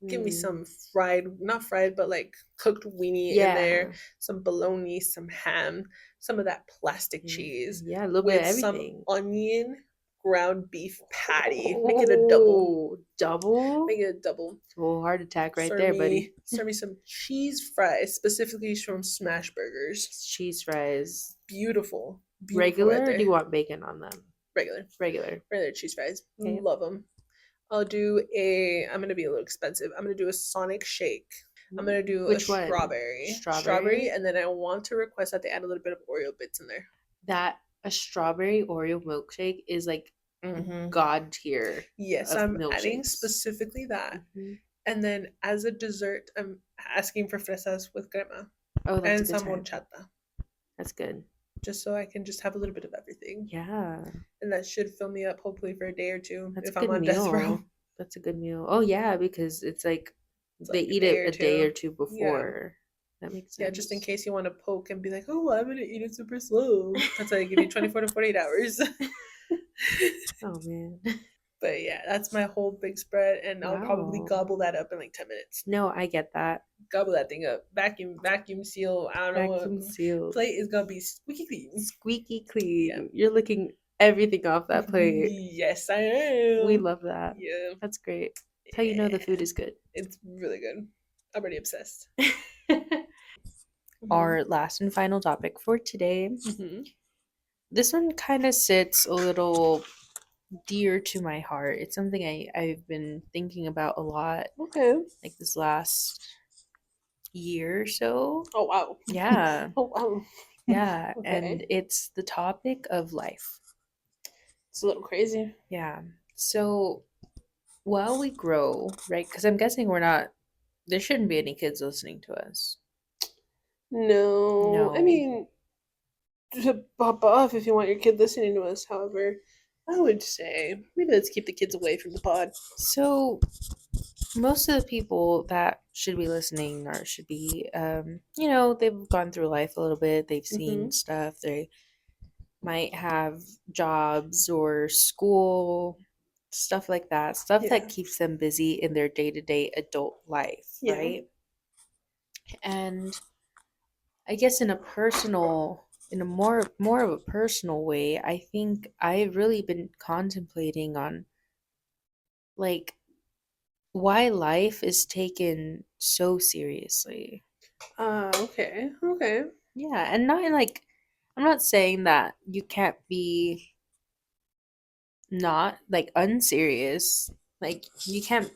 Give me Mm. some fried, not fried, but like cooked weenie in there, Yeah. some bologna, some ham, some of that plastic Mm. cheese, Yeah, a little bit of with some everything. onion ground beef patty. Make it a double. Oh, double? Make it a double. Oh, heart attack right there, buddy. Serve me some cheese fries, specifically from Smash Burgers. Cheese fries. Beautiful, beautiful right Regular or do there. you want bacon on them? Regular, Regular. regular cheese fries. Okay. Love them. I'll do a. I'm gonna be a little expensive. I'm gonna do a Sonic shake. I'm gonna do a Which one? strawberry, Strawberry? and then I want to request that they add a little bit of Oreo bits in there. That a strawberry Oreo milkshake is like Mm-hmm. god tier Yes, of I'm adding milkshakes. specifically that, Hmm. and then as a dessert, I'm asking for fresas with crema Oh, that's a and good some time. horchata, That's good. just so I can just have a little bit of everything, Yeah, and that should fill me up hopefully for a day or two that's a if I'm good on death row. meal. That's a good meal. Oh yeah, because it's like It's they like a eat day it or a day or two. two Yeah. before. That makes Yeah, just in sense. case you want to poke and be like, oh, I'm gonna eat it super slow. That's why I give you 24 to 48 hours. Oh man. But yeah, that's my whole big spread, and I'll probably Wow. gobble that up in like 10 minutes. No, I get that. Gobble that thing up. Vacuum seal. I don't know what Vacuum sealed. plate is gonna be squeaky clean. Squeaky Yeah. clean. You're licking everything off that plate. Yes, I We am. love that. Yeah. That's great. That's how you know the Yeah. food is good. It's really good. I'm already obsessed. Mm-hmm. Our last and final topic for today. Mm-hmm. This one kind of sits a little dear to my heart. It's something I've been thinking about a lot, Okay. like this last year or so. Oh, wow. Yeah, Oh, wow. yeah. Okay. And it's the topic of life. It's a little crazy. Yeah. So while we grow, right? Because I'm guessing there shouldn't be any kids listening to us. No, I No. mean, to pop off if you want your kid listening to us. However, I would say maybe let's keep the kids away from the pod. So most of the people that should be listening or should be, they've gone through life a little bit. They've Mm-hmm. seen stuff. They might have jobs or school, stuff like that. Stuff Yeah. that keeps them busy in their day to day adult life, Yeah. right? And I guess in a more of a personal way, I think I've really been contemplating on like why life is taken so seriously. Okay. Okay. Yeah, and not in like I'm not saying that you can't be not like unserious. Like you can't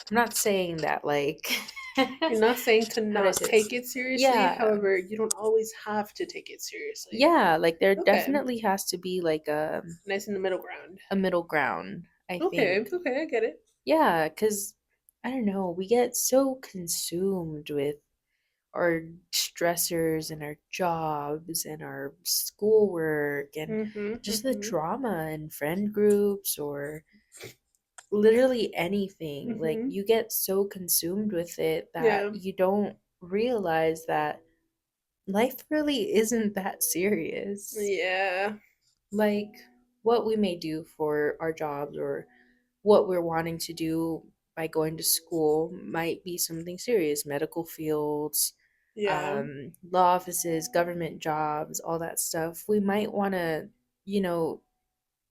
I'm not saying that like You're not saying to how do I not say this? take it seriously. Yeah. However, you don't always have to take it seriously. Yeah, like there Okay. definitely has to be like Nice in the middle ground. a middle ground, I Okay. think. Okay. I get it. Yeah, cuz I don't know, we get so consumed with our stressors and our jobs and our schoolwork and Mm-hmm. just the Mm-hmm. drama and friend groups or literally anything. Like Mm-hmm. you get so consumed with it that Yeah. you don't realize that life really isn't that serious. Yeah. Like what we may do for our jobs or what we're wanting to do by going to school might be something serious, medical fields, Yeah. law offices, government jobs, all that stuff, we might want to, you know,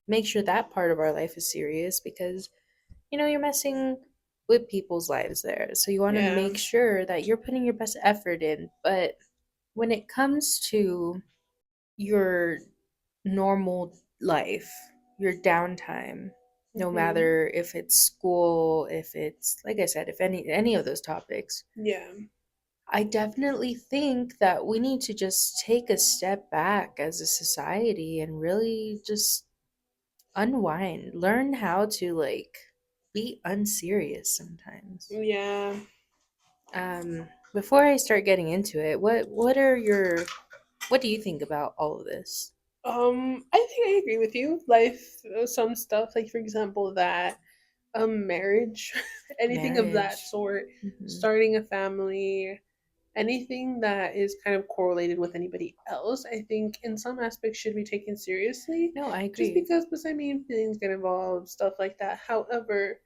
make sure that part of our life is serious because, you're messing with people's lives there. So you want to Yeah. make sure that you're putting your best effort in. But when it comes to your normal life, your downtime, no Mhm. matter if it's school, if it's like I said, if any of those topics, Yeah. I definitely think that we need to just take a step back as a society and really just unwind, learn how to like be unserious sometimes. Yeah. Before I start getting into it, what do you think about all of this? I think I agree with you. Life, some stuff, like for example, that marriage, anything of that Marriage. sort, Hmm. starting a family, anything that is kind of correlated with anybody else, I think in some aspects should be taken seriously. No, I Just agree. because, I mean, feelings get involved, stuff like that. However,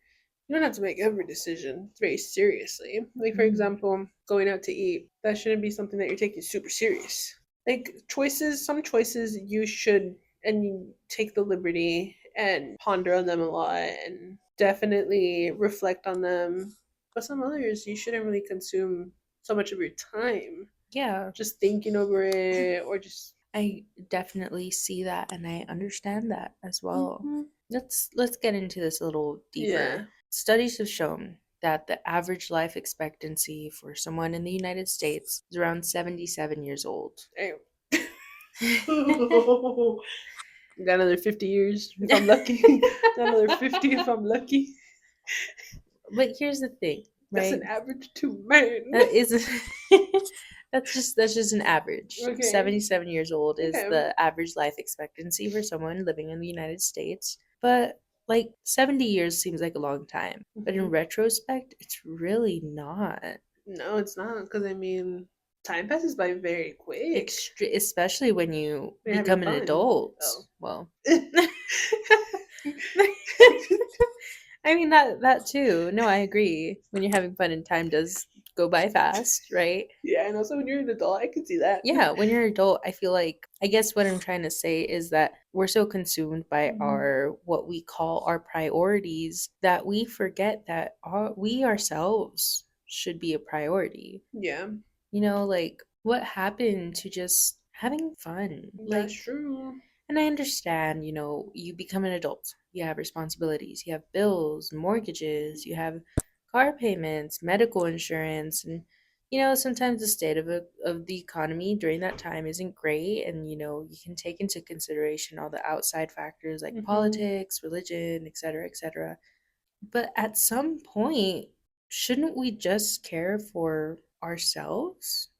you don't have to make every decision very seriously. Like, for Mm. example, going out to eat, that shouldn't be something that you're taking super serious. Like, some choices you should, and you take the liberty and ponder on them a lot and definitely reflect on them. But some others, you shouldn't really consume so much of your time Yeah, just thinking over it or just. I definitely see that and I understand that as well. Mhm. Let's get into this a little deeper. Yeah. Studies have shown that the average life expectancy for someone in the United States is around 77 years old. Damn. Got another 50 years if I'm lucky. Got another 50 if I'm lucky. But here's the thing, That's right? an average to man. That is that's just an average. Okay. 77 years old is Okay. the average life expectancy for someone living in the United States. But like 70 years seems like a long time. But in Hmm. retrospect, it's really not. No, it's not. Because, I mean, time passes by very quick. Especially when you We're having become an fun. adult. Oh. Well, I mean that too. No, I agree. When you're having fun and time does go by fast, right? Yeah, and also when you're an adult, I can see that. Yeah, when you're an adult, I feel like I guess what I'm trying to say is that we're so consumed by Mhm. our what we call our priorities that we forget that we ourselves should be a priority. Yeah, Like what happened to just having fun? that's Like, true. and I understand, you become an adult, you have responsibilities, you have bills, mortgages, you have car payments, medical insurance, and sometimes the state of the economy during that time isn't great, and you can take into consideration all the outside factors like Hmm. politics, religion, etc., etc. But at some point, shouldn't we just care for ourselves?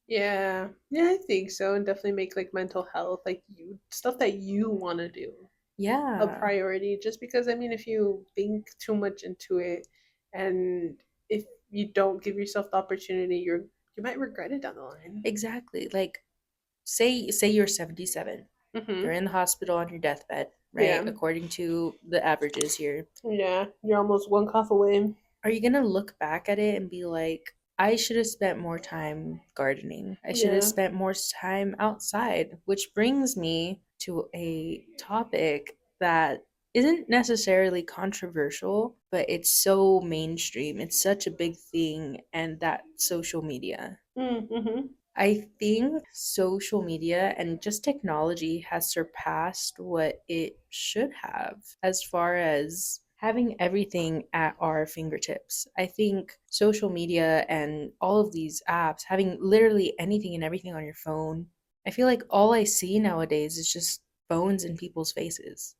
Yeah, yeah, I think so, and definitely make like mental health, like you stuff that you want to do, a Yeah, priority. Just because, I mean, if you think too much into it, and if you don't give yourself the opportunity, you might regret it down the line. exactly. Like say you're 77. You're Hmm. in the hospital on your deathbed, right? Yeah, According to the averages here. yeah, you're almost one cough away. Are you going to look back at it and be like, I should have spent more time gardening. I should have Yeah. spent more time outside, which brings me to a topic that isn't necessarily controversial, but it's so mainstream. It's such a big thing, and that social media. Mm-hmm. I think social media and just technology has surpassed what it should have as far as having everything at our fingertips. I think social media and all of these apps, having literally anything and everything on your phone, I feel like all I see nowadays is just phones in people's faces.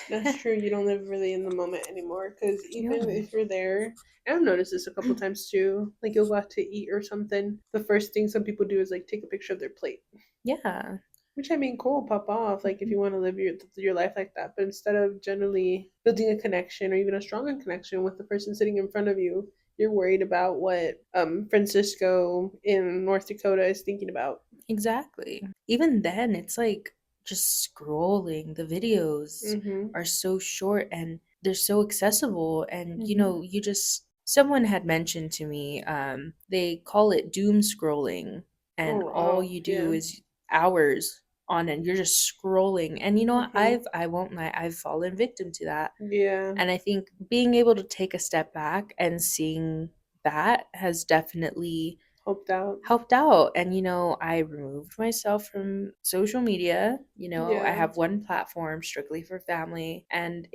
That's true. You don't live really in the moment anymore because even No. if you're there, and I've noticed this a couple times too. Like you'll go out to eat or something. The first thing some people do is like take a picture of their plate, Yeah. which, I mean, cool, pop off. Like if you want to live your life like that, but instead of generally building a connection or even a stronger connection with the person sitting in front of you, you're worried about what Francisco in North Dakota is thinking about. Exactly. Even then, it's like just scrolling. The videos Mm-hmm. are so short and they're so accessible. And, Mm-hmm. you just someone had mentioned to me, they call it doom scrolling, Oh and all wow. you do Yeah. is hours on end. You're just scrolling, and you know what? Mhm. I won't lie, I've fallen victim to that. Yeah. And I think being able to take a step back and seeing that has definitely Hoped out. helped out. And, I removed myself from social media. I Yeah. have one platform strictly for family. And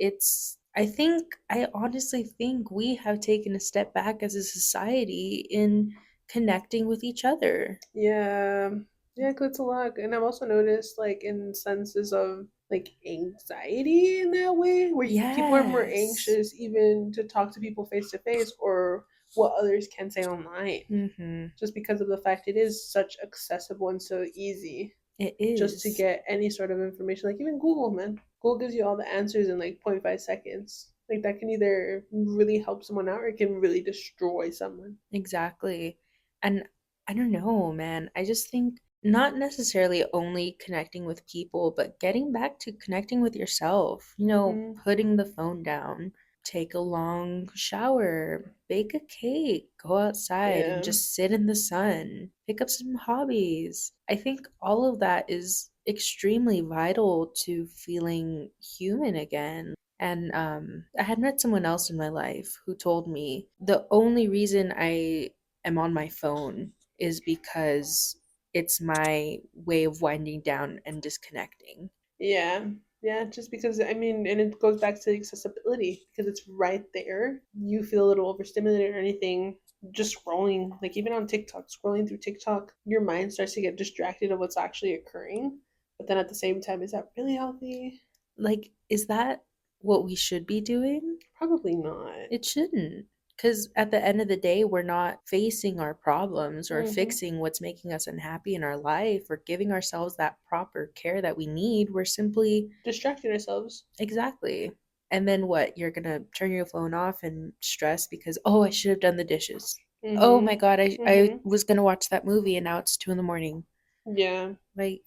I honestly think we have taken a step back as a society in connecting with each other. Yeah. Yeah, 'cause it's a lot. And I've also noticed like in senses of like anxiety in that way, where people are more Yes. anxious even to talk to people face to face or what others can say online. Mm-hmm. Just because of the fact it is such accessible and so easy It just to is. get any sort of information. Like even Google, man. Google gives you all the answers in like 0.5 seconds. Like that can either really help someone out or it can really destroy someone. Exactly. And I don't know, man. I just think not necessarily only connecting with people, but getting back to connecting with yourself, Hmm. putting the phone down, take a long shower, bake a cake, go outside and Yeah. just sit in the sun, pick up some hobbies. I think all of that is extremely vital to feeling human again. And I had met someone else in my life who told me the only reason I am on my phone is because it's my way of winding down and disconnecting. Yeah. Yeah, just because I mean, and it goes back to accessibility because it's right there. You feel a little overstimulated or anything, just scrolling, like even on TikTok, scrolling through TikTok, your mind starts to get distracted of what's actually occurring. But then at the same time, is that really healthy? Like, is that what we should be doing? Probably not. It shouldn't. Because at the end of the day, we're not facing our problems or Hmm. fixing what's making us unhappy in our life or giving ourselves that proper care that we need. We're simply Distracting ourselves. exactly. And then what? You're gonna turn your phone off and stress because, oh, I should have done the dishes. Oh my Hmm. God, I Hmm. was gonna watch that movie and now it's 2 in the morning. Yeah. Like,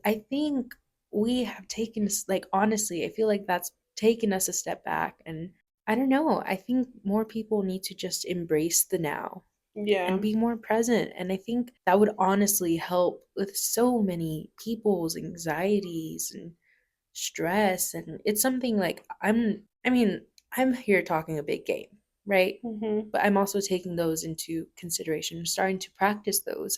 I think we have taken, like, honestly, I feel like that's taken us a step back. And I don't know, I think more people need to just embrace the now and Yeah. be more present. And I think that would honestly help with so many people's anxieties and stress. And it's something like I'm here talking a big game, right? Hmm. But I'm also taking those into consideration. I'm starting to practice those.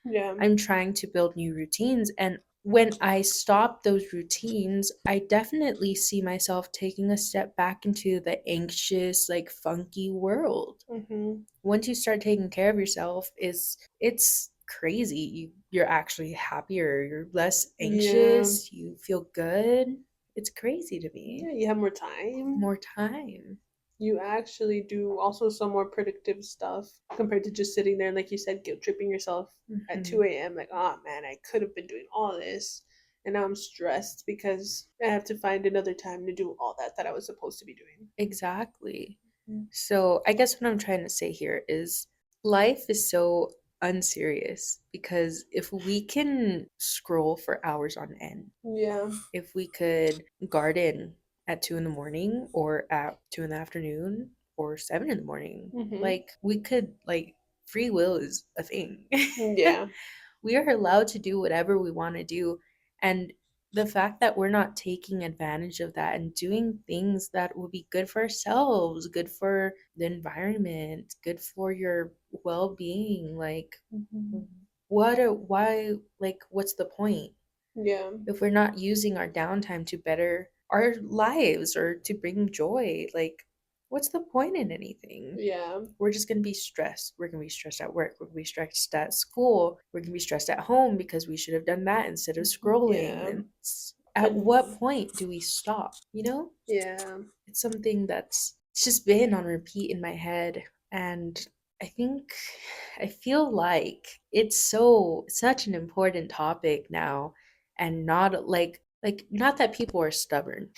Yeah. I'm trying to build new routines. And when I stop those routines, I definitely see myself taking a step back into the anxious, like funky world. Hmm. Once you start taking care of yourself, it's crazy. You're actually happier, you're less Yeah. anxious, you feel good. It's crazy to me. Yeah, you have more time. More time. You actually do also some more productive stuff compared to just sitting there and, like you said, guilt tripping yourself at Hmm. 2 a.m. Like, oh man, I could have been doing all this. And now I'm stressed because I have to find another time to do all that I was supposed to be doing. Exactly. Mm. So I guess what I'm trying to say here is life is so unserious because if we can scroll for hours on end, Yeah. if we could garden at 2 in the morning or at 2 in the afternoon or 7 in the morning, Hmm. like we could, like, free will is a thing. Yeah. We are allowed to do whatever we want to do. And the fact that we're not taking advantage of that and doing things that will be good for ourselves, good for the environment, good for your well-being, like, Hmm. why, like, what's the point Yeah. if we're not using our downtime to better our lives or to bring joy? Like, what's the point in anything? Yeah. We're just going to be stressed. We're going to be stressed at work. We're going to be stressed at school. We're going to be stressed at home because we should have done that instead of scrolling. Yeah. And at And what point do we stop? yeah. It's something that's it's just been on repeat in my head. And I think I feel like it's such an important topic now, and not like not that people are stubborn.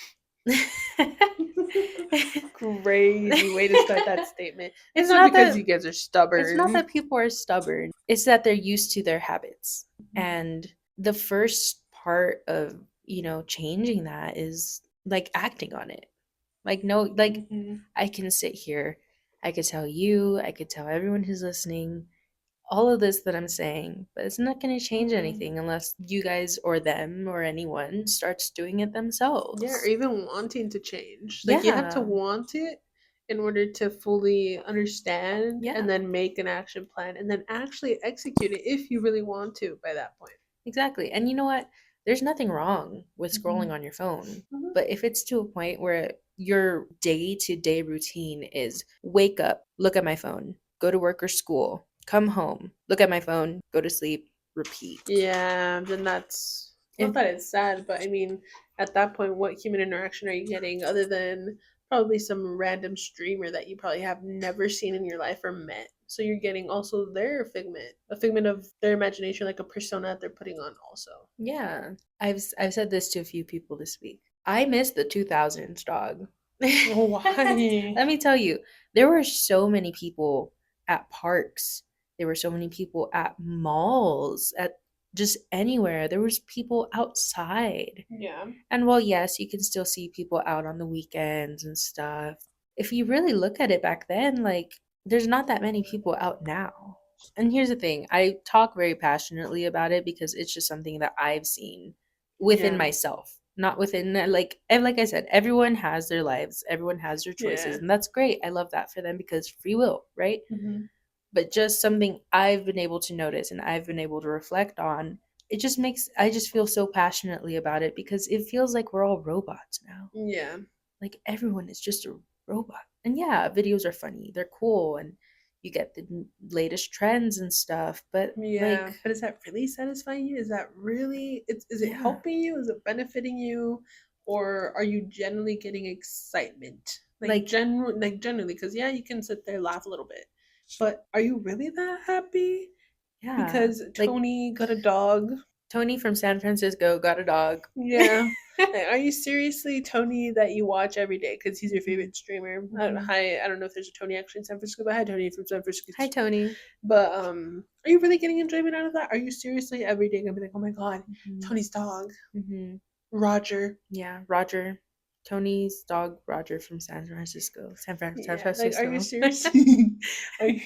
Crazy way to start that statement. It's it's not not because that you guys are it's not stubborn. that people are stubborn. It's that they're used to their habits. And the first part of, changing that is like acting on it. Like, no, like, Hmm. I can sit here I could tell you, I could tell everyone who's listening all of this that I'm saying, but it's not going to change Mhm. anything unless you guys or them or anyone starts doing it Yeah, or themselves. even wanting to change. Like you have to Yeah. want it in order to fully understand Yeah. and then make an action plan and then actually execute it if you really want to by that point. Exactly. And you know what? There's nothing wrong with scrolling Mhm. on your phone. Mhm. But if it's to a point where your day to day routine is wake up, look at my phone, go to work or school, come home, look at my phone, go to sleep, repeat. Yeah, then that's not If that it's sad, but I mean, at that point, what human interaction are you getting other than probably some random streamer that you probably have never seen in your life or met? So you're getting also their figment, a figment of their imagination, like a persona that they're putting on, also. yeah, I've said this to a few people this week. I miss the 2000s, dog. Why? Let me tell you, there were so many people at parks. There were so many people at malls, at just anywhere. There was people outside. Yeah. And while yes, you can still see people out on the weekends and stuff, if you really look at it back then, like there's not that many people out now. And here's the thing, I talk very passionately about it because it's just something that I've seen within Yeah. myself, not within like and like I said, everyone has their lives, everyone has their choices, Yeah. and that's great. I love that for them because free will, right? Hmm. But just something I've been able to notice and I've been able to reflect on. It just makes I just feel so passionately about it because it feels like we're all robots now. Yeah. Like everyone is just a robot. And yeah, videos are funny, they're cool, and you get the latest trends and stuff. But Yeah, like, but is that really satisfying you? Is that really is it yeah, helping you? Is it benefiting you? Or are you generally getting excitement? like Like generally, because yeah, you can sit there laugh a little bit. But are you really that happy? yeah, Because like Tony got a dog. Tony from San Francisco got a dog. Yeah. Like, are you seriously Tony that you watch every day because he's your Mhm, favorite streamer? mhm. I don't know if there's a Tony actually in San Francisco, but hi Tony from San Francisco. Hi, Tony. But are you really getting enjoyment out of that? Are you seriously every day gonna be like, oh my god, Hmm. Tony's dog, Hmm. Roger? Yeah, Roger. Tony's dog, Roger from San Yeah, like, are you Francisco. seriously? are you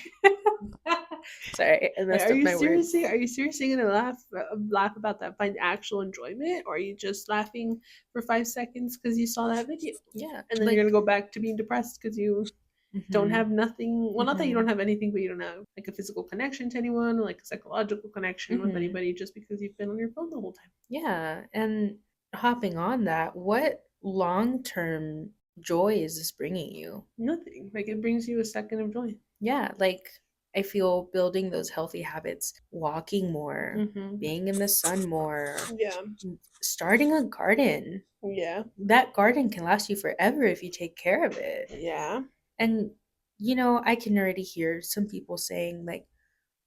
Sorry, I like, messed up my words. are you seriously gonna laugh about that? Find actual enjoyment, or are you just laughing for 5 seconds because you saw that video, Yeah, and then you're like, gonna go back to being depressed because you don't hmm, have nothing. Well, not that you hmm, don't have anything, but you don't have like a physical connection to anyone, or like a psychological connection with hmm. anybody, just because you've been on your phone the whole time. Yeah, and hopping on that, what long-term joy is this bringing you? Nothing. Like it brings you a second of joy. Yeah, like I feel building those healthy habits, walking more, Mm-hmm. being in the sun more, Yeah. starting a garden. Yeah. That garden can last you forever if you take care of it. Yeah. And, I can already hear some people saying, like,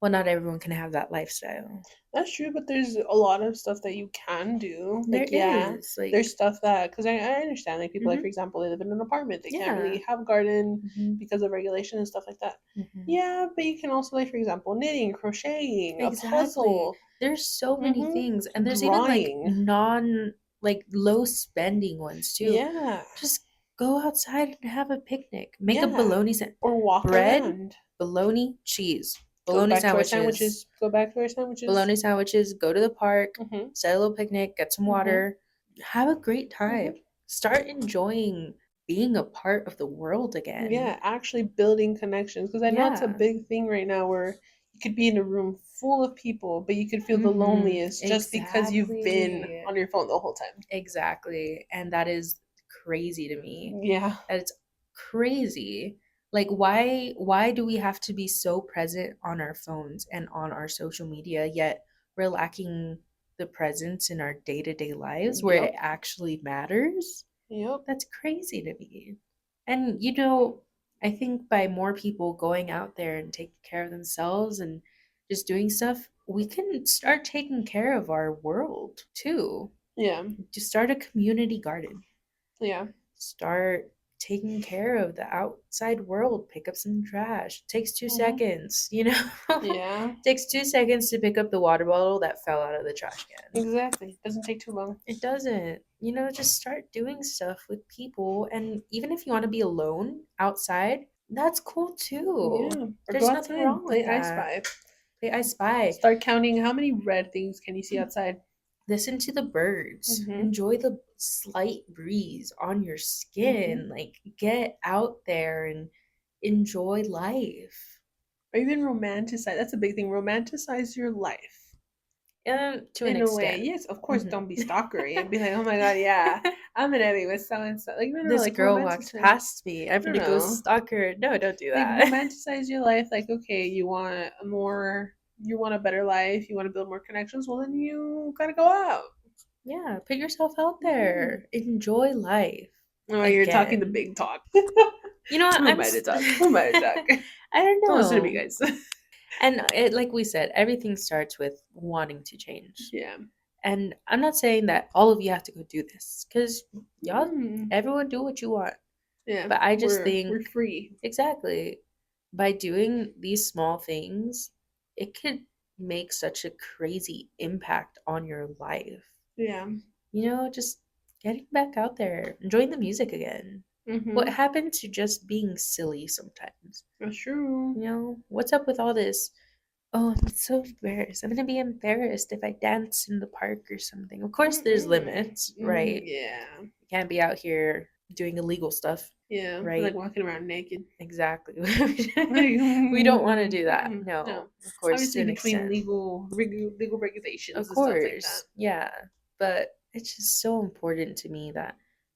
well, not everyone can have that lifestyle. That's true, but there's a lot of stuff that you can do. There Like, yeah, is, like, there's stuff that, because I understand, like, people, like, for hmm, example, they live in an apartment, they can't yeah. really have a garden Hmm. because of regulation and stuff like that. Hmm. Yeah, but you can also, like, for example, knitting, crocheting, a Exactly. puzzle, There's so many mm-hmm, things. And there's even like drawing. like low spending ones too. Yeah. Just go outside and have a picnic. Make a Yeah. bologna sandwich. Or walk Bread, around. bologna, cheese, Go bologna back to our sandwiches, sandwiches. Go back to our sandwiches. bologna sandwiches, go to the park, Mm-hmm. set a little picnic, get some Mm-hmm. water, have a great Mm-hmm. time. Start enjoying being a part of the world again. Yeah, actually building connections. Because I know it's a Yeah. big thing right now where you could be in a room full of people, but you could feel the Mm-hmm. loneliest just because you've been Exactly. on your phone the whole time. Exactly. And that is crazy to me. Yeah. That it's crazy. Like why do we have to be so present on our phones and on our social media yet we're lacking the presence in our day-to-day lives where it Yep. actually matters? Yep. That's crazy to me. And I think by more people going out there and taking care of themselves and just doing stuff, we can start taking care of our world too. Yeah. Just start a community garden. Yeah. Start taking care of the outside world. Pick up some trash. It takes two Mm-hmm. seconds, you know? Yeah. It takes 2 seconds to pick up the water bottle that fell out of the trash can. Exactly. Doesn't take too long. It doesn't. Just start doing stuff with people. And even if you want to be alone outside, That's cool too. Yeah. Or go There's nothing outside, wrong with play I that. Spy. Play I Spy. Start counting how many red things can you see outside. Listen to the birds. Mm-hmm. Enjoy the slight breeze on your Mm-hmm. skin. Like, get out there and enjoy life. Or even romanticize. That's a big thing. Romanticize your life. And to an In a way, extent. yes, of course, Mhm. don't be stalkery and be like, oh my god, yeah, I'm gonna be with so and so. Like, no, no, This like girl walked romanticize. past me. I'm No, gonna go no, stalk her. No, don't do like that. romanticize your life. Like, okay, you want a better life, you want to build more connections. Well, then you gotta go out. Yeah, put yourself out Mm-hmm. there. Enjoy life. Oh, you're talking the Again. big talk. You know what? Who am I to talk? Who am I to talk? I don't Don't listen to me, know. guys. And like we said, everything starts with wanting to change. Yeah. And I'm not saying that all of you have to go do this because y'all, Mm. everyone do what you want. Yeah. But I just We're think free. exactly by doing these small things, it could make such a crazy impact on your life. Yeah. Just getting back out there, enjoying the music again. What Mm-hmm. happened to just being silly sometimes? That's true. What's up with all this? Oh, I'm so embarrassed. I'm gonna be embarrassed if I dance in the park or something. Of course, there's Mm-mm. limits, Mm, right? yeah. You can't be out here doing illegal stuff, Yeah. Like right? walking around naked. Exactly. Like, We don't want to do that. no. No, of course, to Obviously, an between extent. legal Of regulations and stuff like that. course, yeah. But it's just so important to me that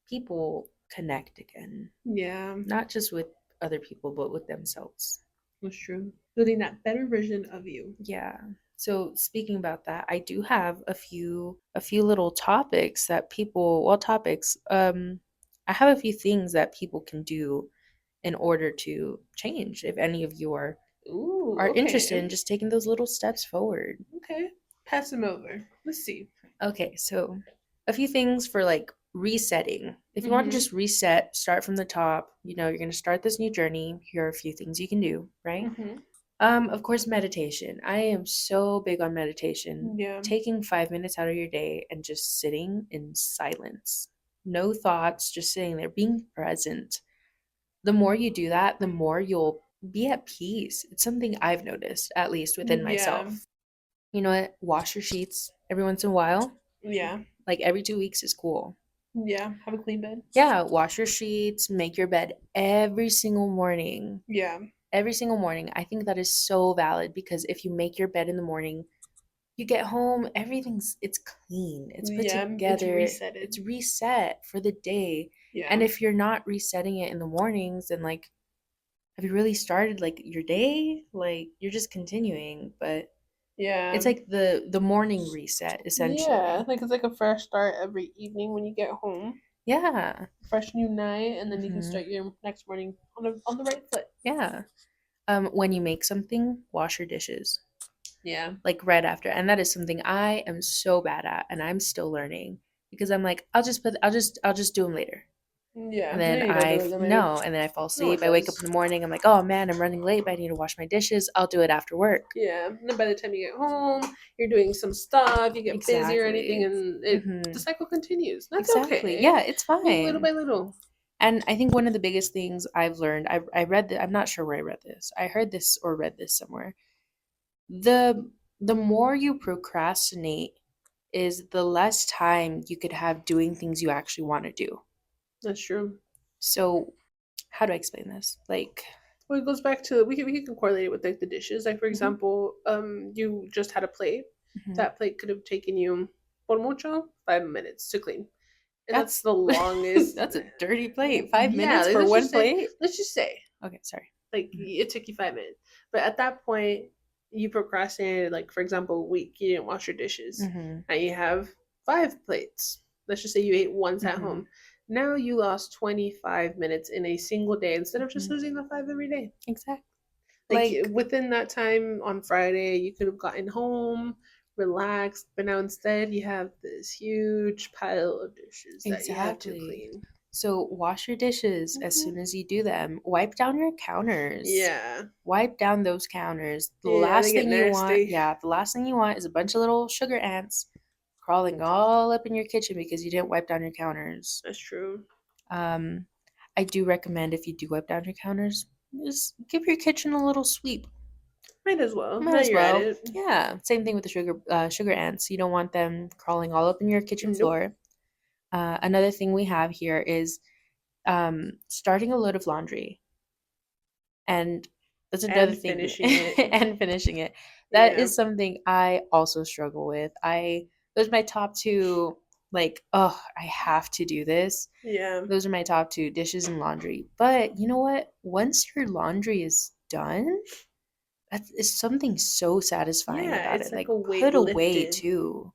people connect again, Yeah, not just with other people, but with themselves. that's true. Building that better version of you. Yeah. So speaking about that, I do have a few little topics that people, well, topics. I have a few things that people can do in order to change. If any of you Ooh, are interested in okay. just taking those little steps forward. Okay. Pass them over. Let's see. Okay, so a few things for like resetting. If you want to Mm-hmm. just reset, start from the top, you're going to start this new journey. Here are a few things you can do, right? Mm-hmm. Of course, meditation. I am so big on meditation. Yeah. Taking 5 minutes out of your day and just sitting in silence. No thoughts, just sitting there, being present. The more you do that, the more you'll be at peace. It's something I've noticed, at least within Yeah. myself. You know what? Wash your sheets every once in a while. Yeah. Like every 2 weeks is cool. Yeah. Have a clean bed. Yeah, wash your sheets, make your bed every single morning. Yeah. Every single morning. I think that is so valid because if you make your bed in the morning, you get home, it's clean, it's put Yeah. It's together, it's resetted. reset for the day. And Yeah. if you're not resetting it in the mornings, then like, have you really started like your day? Like you're just continuing, but Yeah. it's like the morning reset Yeah. essentially. Like it's like a fresh start every evening when you get home. Yeah. Fresh new night, and then you can Hmm. start your next morning on the right foot. Yeah. When you make something, wash your dishes Yeah. like right after. And that is something I am so bad at and I'm still learning because I'm like, I'll just do them later. Yeah. And No, then you don't do it later. I fall No one asleep. I wake up does. in the morning. I'm like, oh man, I'm running late, but I need to wash my dishes. I'll do it after work. Yeah. And then by the time you get home, you're doing some stuff, you get busy or anything, Exactly. and the Hmm. cycle continues. That's Exactly. okay. Yeah, it's Like little fine. by little. And I think one of the biggest things I've learned, I read that, I'm not sure where I read this. I heard this or read this somewhere. The more you procrastinate is the less time you could have doing things you actually want to do. That's true. So, how do I explain this? Like, Well, it goes back to we can correlate it with like the dishes. Like for mhm, example, you just had a plate. mhm. That plate could have taken you por mucho 5 minutes to clean, and that's That's the longest. that's a dirty plate. Five Yeah, minutes like, for one plate? let's just say, Okay, sorry. like Mhm, it took you 5 minutes, but at that point, you procrastinated. Like for example, a week you didn't wash your dishes, mhm, and you have 5 plates. Let's just say you ate once at mhm, home. Now you lost 25 minutes in a single day instead of just mhm. losing the five every day. Exactly. Like Like, within that time on Friday, you could have gotten home, relaxed, but now instead you have this huge pile of dishes that you have to exactly. clean. So, wash your dishes as Mhm. soon as you do them. Wipe down your counters. Yeah. Wipe down those counters. The Yeah, they last get thing you want, nasty. yeah, the last thing you want is a bunch of little sugar ants crawling all up in your kitchen because you didn't wipe down your counters. That's true. Um, I do recommend if you do wipe down your counters, Just give your kitchen a little sweep. Might as well. Might Now as you're at well. it. Yeah. Same thing with the sugar ants. You don't want them crawling all up in your kitchen Nope. floor. Another thing we have here is starting a load of laundry. And that's another And thing finishing it. and finishing it. That Yeah. is something I also struggle with. Those are my top two, like, oh, I have to do this. Yeah. Those are my top two, dishes and laundry. But you know what? Once your laundry is done, that is something so satisfying Yeah. about It's it. like Like a weight put away lifted. too.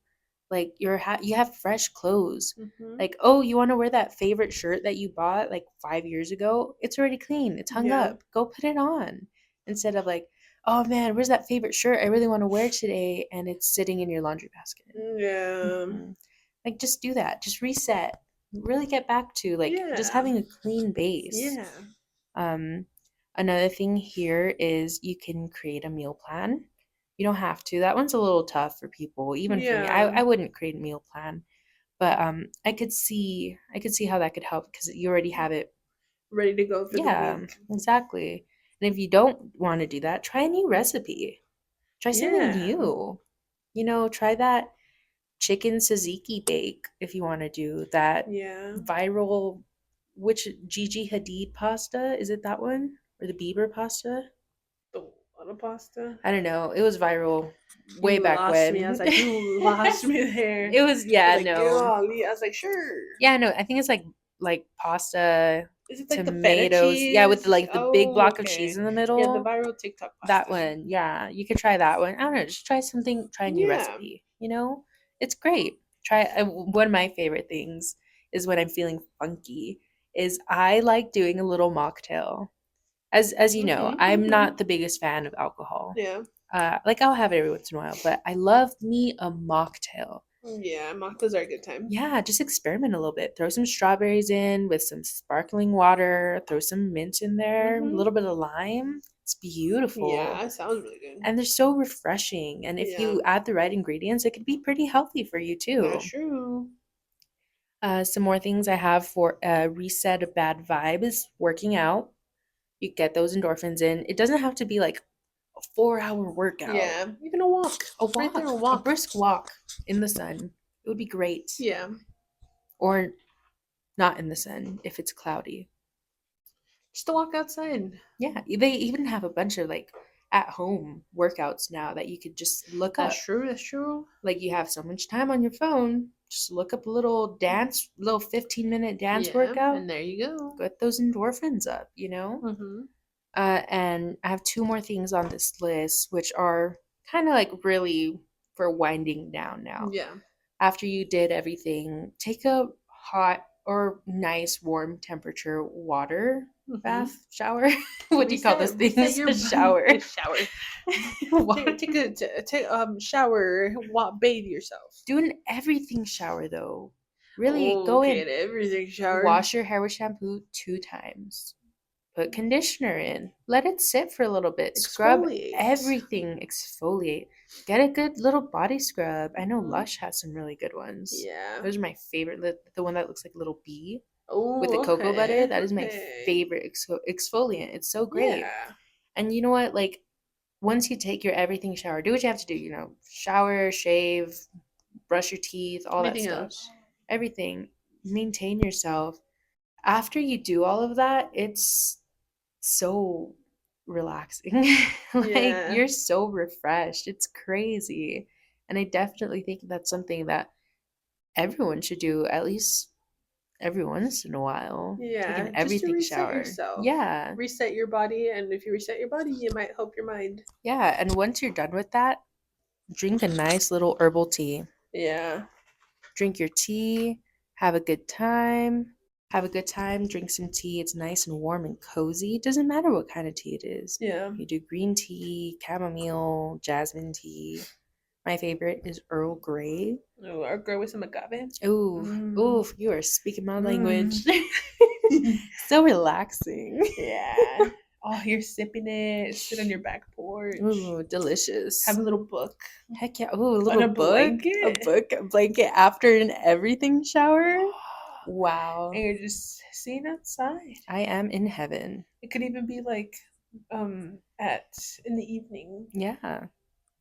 Like you have fresh clothes. Mm-hmm. Like, oh, you want to wear that favorite shirt that you bought like 5 years ago? It's already clean. It's hung Yeah. up. Go put it on. Instead of like, oh man, where's that favorite shirt I really want to wear today? And it's sitting in your laundry basket. Yeah. Mhm. Like just do that. Just reset. Really get back to like just Yeah. having a clean base. Yeah. Um, Another thing here is you can create a meal plan. You don't have to. That one's a little tough for people, even for me. Yeah. I wouldn't create a meal plan, but I could see how that could help because you already have it. Ready to go for the Yeah, week. exactly. And if you don't want to do that, try a new recipe. Try something Yeah. new. You know, try that chicken tzatziki bake if you want to do that Yeah. viral, which Gigi Hadid pasta, is it that one, or the Bieber pasta? The water pasta. I don't know, it was viral way You back lost me. I was when. like, you lost me there. It was, I was yeah, like, no, golly. I was like, sure. yeah, no, I think it's like pasta, Is it like the feta tomatoes, yeah, with cheese? the big Oh, block of cheese okay. in the Yeah, the middle. viral TikTok That pasta. one, yeah, you could try that one. I don't know, just try something, try a new Yeah. recipe, you know? It's great. Try one of my favorite things is when I'm feeling funky is I like doing a little mocktail. As you know, Mm-hmm. I'm Mm-hmm. not the biggest fan of alcohol. Yeah. Like I'll have it every once in a while, but I love me a mocktail. Yeah. Mocktails are a good time. Yeah, just experiment a little bit. Throw some strawberries in with some sparkling water, throw some mint in there, a Mm-hmm. little bit of lime. It's beautiful. Yeah, that sounds really good. And they're so refreshing. And if Yeah. you add the right ingredients, it could be pretty healthy for you That's too. true. Some more things I have for a reset a bad vibe is working out. You get those endorphins in. It doesn't have to be like a 4 hour workout. Yeah. Even a walk. A Right there, walk, a a walk. brisk walk in the sun. It would be great. Yeah. Or not in the sun if it's cloudy. Just a walk outside. Yeah, they even have a bunch of like at home workouts now that you could just look That's up. true. That's true. Like you have so much time on your phone, just look up a little dance, little 15-minute dance Yeah. workout. And there you go. Get those endorphins up, you know? Mm-hmm. And I have two more things on this list, which are kind of like really for winding down now. Yeah. After you did everything, take a hot or nice warm temperature water Mm-hmm. bath shower. What do you call those things? Your A shower. shower. What? Take shower. Bathe yourself. Do an everything shower though. Really Oh, go okay. in. And everything shower. Wash your hair with shampoo 2 times. Put conditioner in. Let it sit for a little bit. Scrub Exfoliate. everything. Exfoliate. Get a good little body scrub. I know Mhm. Lush has some really good ones. Yeah. Those are my favorite. The one that looks like a little bee with the Oh, cocoa butter. okay. That is my Okay. favorite exfoliant. It's so great. Yeah. And you know what? Like, once you take your everything shower, do what you have to do. You know, shower, shave, brush your teeth, all that Anything stuff. else? Everything. Maintain yourself. After you do all of that, it's so relaxing. Like Yeah. you're so refreshed. It's crazy. And I definitely think that's something that everyone should do at least every once in a while. Take Yeah. an Just to everything reset shower. yourself. Yeah. Reset your body, and if you reset your body, you might help your mind. Yeah. And once you're done with that, drink a nice little herbal tea. Yeah. Drink your tea, have a good time. Have a good time, drink some tea. It's nice and warm and cozy. It doesn't matter what kind of tea it is. Yeah. You do green tea, chamomile, jasmine tea. My favorite is Earl Grey. Oh, our girl with some agave. Ooh, Mm. ooh, you are speaking my language. Mm. So relaxing. Yeah. Oh, you're sipping it. Sit on your back porch. Ooh, delicious. Have a little book. Heck yeah. Ooh, a On little a book. A blanket. book, a blanket after an everything shower. Wow. And you're just sitting outside. I am in heaven. It could even be like at in the evening. Yeah,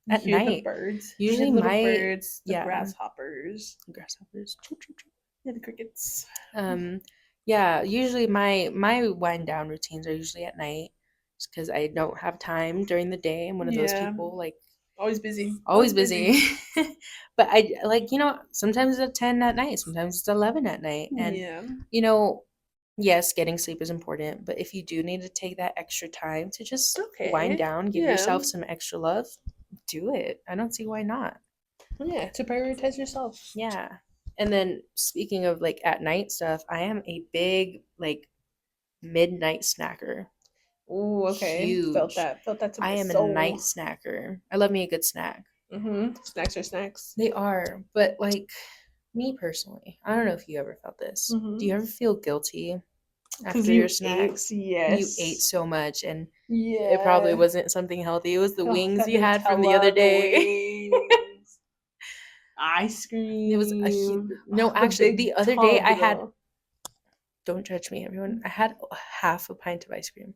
You at hear the night. birds. You hear Usually the little my birds, the yeah, grasshoppers, grasshoppers. Chirp, chirp, chirp. yeah, the crickets. Um, yeah, usually my wind down routines are usually at night, just because I don't have time during the day. I'm one of those Yeah, people like always busy. always Always busy. busy. But I like, sometimes it's at 10 at night, sometimes it's 11 at night. And, Yeah. you know, yes, getting sleep is important, but if you do need to take that extra time to just wind Okay. down, give Yeah. yourself some extra love, do it. I don't see why not. Yeah. To prioritize yourself. Yeah. And then speaking of like at night stuff, I am a big like midnight snacker. Ooh, okay. Felt Huge. that. Felt that to I my am a night soul. snacker. I love me a good snack. Snacks are snacks. They are, but like me personally, I don't know if you ever felt this. Do you ever feel guilty Because after your you ate. snacks? You ate Yes. so much and it probably Yeah. wasn't something healthy. It was the Oh, wings that you had from the other Nutella, the day. wings, ice It was a cream. no, The actually, big the other day tub, I had, though. don't judge me, everyone. I had half a pint of ice cream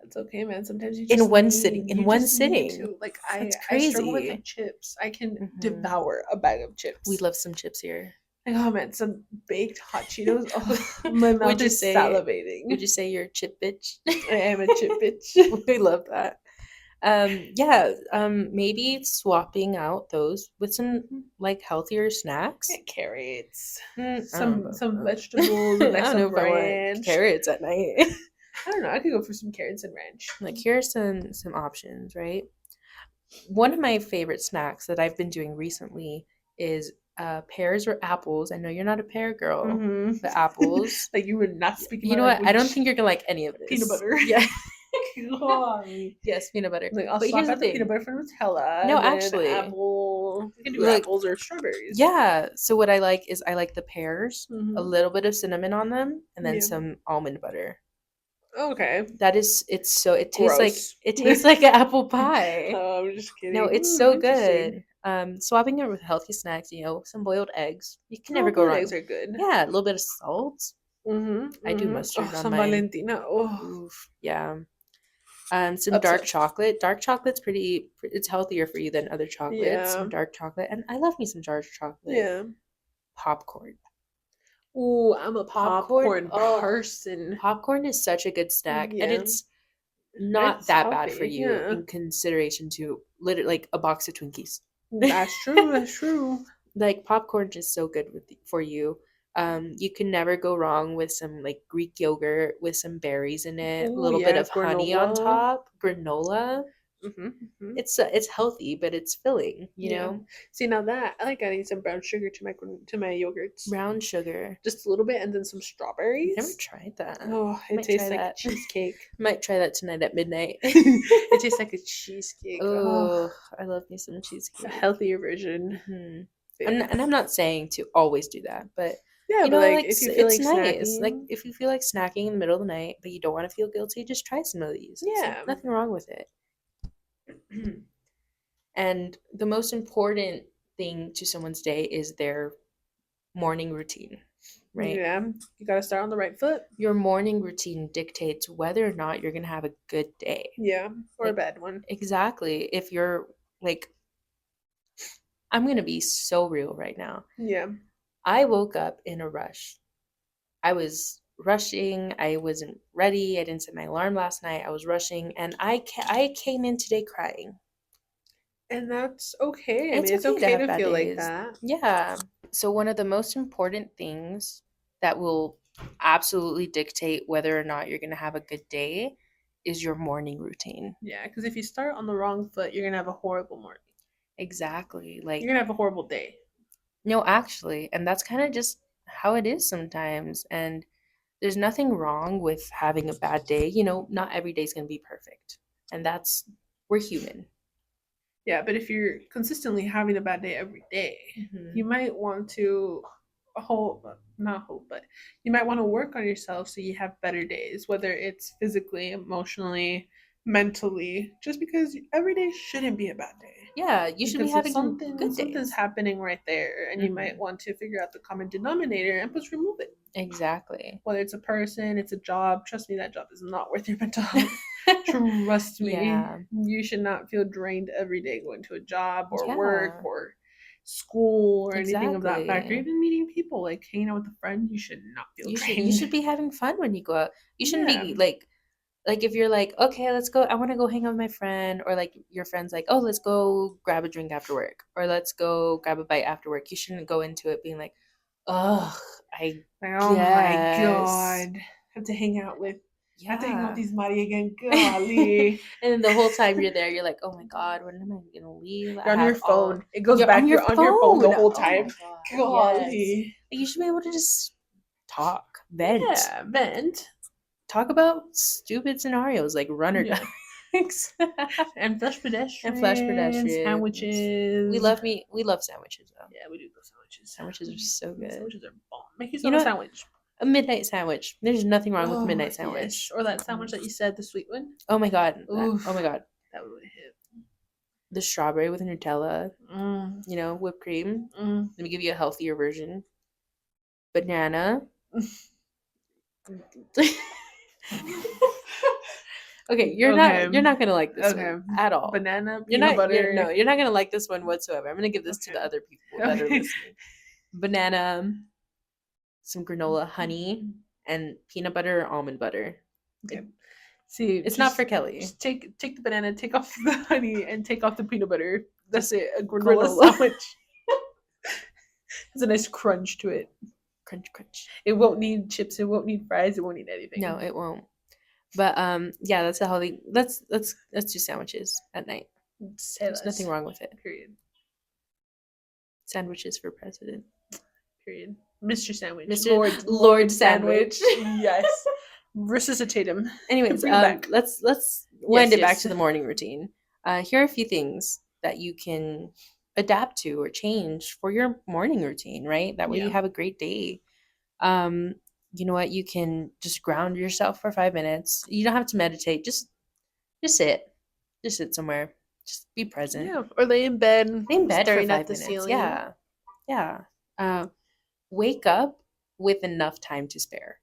That's okay, man. Sometimes in one sitting. In you one just need sitting. to. Like That's I struggle with the crazy. chips. I can Hmm. devour a bag of We chips. love some chips here. Like, oh man, some baked hot Cheetos. Oh, my would mouth you is say? Would salivating. you say you're a chip bitch? I am a chip bitch. We love that. Yeah, maybe swapping out those with some like healthier snacks. Get carrots, I don't know some about vegetables with that. I like don't know some if I want ranch. carrots at night. I don't know. I could go for some carrots and ranch. Like here are some options, right? One of my favorite snacks that I've been doing recently is pears or apples. I know you're not a pear girl, but apples. Like you were not speaking You my know what? I don't language. think you're gonna like any of Peanut this. butter. Yeah. Golly. Yes, peanut butter. Like I'll But here's swap the out the peanut thing. butter for Nutella, No, and then actually, apple. We can do like apples or strawberries. yeah. So what I like is I like the pears, a Mm-hmm. little bit of cinnamon on them, and then Yeah. some almond butter. Okay. That is, it's so Gross. it tastes like an apple pie. Oh, I'm just No, kidding. it's so Interesting. good. Swapping it with healthy snacks, some boiled eggs. You can Oh, never go boiled eggs wrong. are good. Yeah, a little bit of salt. Mm-hmm. I do Mm-hmm. Oh, mustard on San mine. Valentina. Oh, Oof, yeah. Some dark obsessed. chocolate. Dark chocolate's it's healthier for you than other chocolates. Some Yeah. dark chocolate, and I love me some dark chocolate. Yeah. Popcorn. Ooh, I'm a Popcorn. popcorn Oh, person. popcorn is such a good snack, and Yeah. it's And not it's that bad for healthy. you Yeah. in consideration to literally like a box of Twinkies. That's true. That's true. Like popcorn is so good for you. You can never go wrong with some like Greek yogurt with some berries in it, a Oh little bit yeah, of honey on granola. top, granola. Mm-hmm. It's healthy, but it's filling, Yeah. See now that I like adding some brown sugar to my yogurts, Brown sugar. just a little bit, and then some I've never strawberries. tried that. Oh, it Might try tastes like a that. cheesecake. Might try that tonight at midnight. It tastes like a cheesecake. Oh, Oh, I love me some it's a cheesecake. healthier version. Hmm. Yeah. And I'm not saying to always do that, but Yeah, but like like if you feel it's like nice. Like snacking, if you feel like snacking in the middle of the night, but you don't want to feel guilty, just try some of these. There's yeah, nothing wrong with it. And the most important thing to someone's day is their morning routine, right? yeah, you gotta start on the right foot. Your morning routine dictates whether or not you're going to have a good day. Yeah, or a Like, bad one. exactly. If you're like, I'm going to be so real right now. Yeah. I woke up in a rush. I was rushing. I wasn't ready. I didn't set my alarm last night. I was rushing, and I came in today crying. And that's okay. I It's mean, it's okay to okay have to bad feel like days. that. Yeah. So one of the most important things that will absolutely dictate whether or not you're going to have a good day is your morning routine. Yeah, because if you start on the wrong foot, you're gonna have a horrible morning. Exactly. You're Like, gonna have a horrible day. no, actually, and that's kind of just how it is sometimes. And there's nothing wrong with having a bad day. Not every day's going to be perfect. And we're human. Yeah, but if you're consistently having a bad day every day, Hmm. you might want to hope, not hope, but you might want to work on yourself so you have better days, whether it's physically, emotionally, mentally, just because every day shouldn't be a bad day. Yeah, you should be Because if having good something's days. happening right there, and you might Hmm. want to figure out the common denominator and just remove it. Exactly. Whether it's a person, it's a job, trust me, that job is not worth your mental health. Trust me, Yeah. you should not feel drained every day going to a job or work Yeah. or school or anything of that fact, or Exactly. even meeting people, like hanging out with a friend. You should not feel You drained. should be having fun when you go out. You shouldn't Yeah. be like if you're like, okay, let's go, I want to go hang out with my friend, or like your friend's like, oh, let's go grab a drink after work, or let's go grab a bite after work. You shouldn't go into it being like, ugh, I Like, oh my guess. god, have to hang out with, have to hang out with Yeah. these Mari again. And Golly, then the whole time you're there, you're like, oh my God, when am I gonna leave? I you're on your have phone. all It goes you're on back. your You're on your phone the phone. whole Oh time. my God. Yes. Golly. Like, you should be able to just talk, vent. Yeah, vent. Talk about stupid scenarios like runner Yeah. dogs And flush and flash pedestrians, pedestrians. sandwiches. We love sandwiches though. Yeah, we do love sandwiches. Sandwiches are so good. Sandwiches are bomb. Make You yourself a know what? sandwich. A midnight sandwich. There's nothing wrong with a Oh midnight yes, sandwich. or that sandwich that you said, the sweet one. Oh my God. Oof, Oh my God. that would hit. The strawberry with Nutella, Mm, whipped cream. mm. Let me give you a healthier version. Banana. Okay, Okay. you're not gonna like this Okay. one at all. Banana, peanut butter. You're not gonna like this one whatsoever. I'm gonna give this to Okay. the other people that are Okay. listening. Banana, some granola, honey, and peanut butter or almond butter. Okay. See, It's not for Kelly. Just take the banana, take off the honey, and take off the peanut butter. That's it. A granola, Granola. sandwich. Has a nice crunch to it. Crunch, crunch. It won't need chips. It won't need fries. It won't need anything. No, it won't. But yeah, that's a healthy. Let's do sandwiches at night. Say There's less. nothing wrong with it. Period. Sandwiches for president. Period. Mr. Sandwich. Mr. Lord Sandwich. Yes. Resuscitate him. Anyways, Bring it back. let's wind it back yes. to the morning routine. Here are a few things that you can adapt to or change for your morning routine, right? That way you Yeah. have a great day. You know what? You can just ground yourself for 5 minutes. You don't have to meditate. Just sit. Just sit somewhere. Just be present. Yeah. Or lay in bed. Lay in bed for staring 5 at the minutes. ceiling. Yeah. Yeah. Wake up with enough time to spare.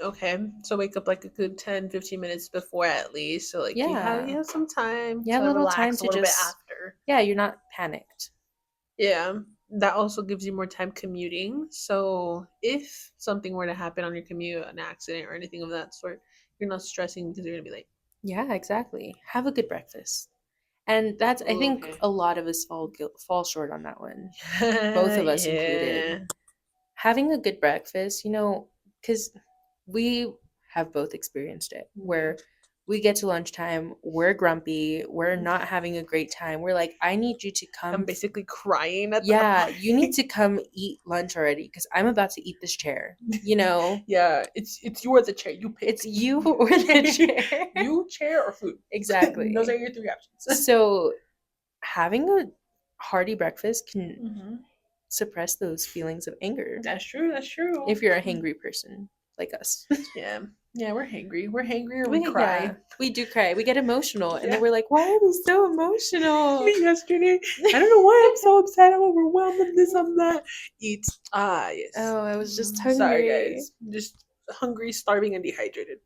Okay. So wake up like a good 10, 15 minutes before at least. So like you Yeah. have some time You have to a little relax time a to little bit just after. Yeah, you're not panicked. Yeah. That also gives you more time commuting. So if something were to happen on your commute, an accident or anything of that sort, you're not stressing because you're gonna be late. Yeah, exactly. Have a good breakfast. And that's I think Okay. a lot of us fall short on that one. Both of us included. Having a good breakfast, cuz we have both experienced it where we get to lunchtime, we're grumpy, we're not having a great time. We're like, I need you to come. I'm basically crying at Yeah, the you need to come eat lunch already because I'm about to eat this chair. Yeah, it's you or the chair. You pick. It's you or the chair. You, chair, or food. Exactly. Those are your three options. So having a hearty breakfast can Mm-hmm. suppress those feelings of anger. That's true. That's true. If you're a hangry person like us. Yeah. Yeah, we're hangry. We're hangry or we cry. Yeah, we do cry. We get emotional. And Yeah. then we're like, why are we so emotional? Me yesterday. I don't know why I'm so upset. I'm overwhelmed with this, I'm that. Eat. Ah, yes. Oh, I was just hungry. Sorry, guys. Just hungry, starving, and dehydrated.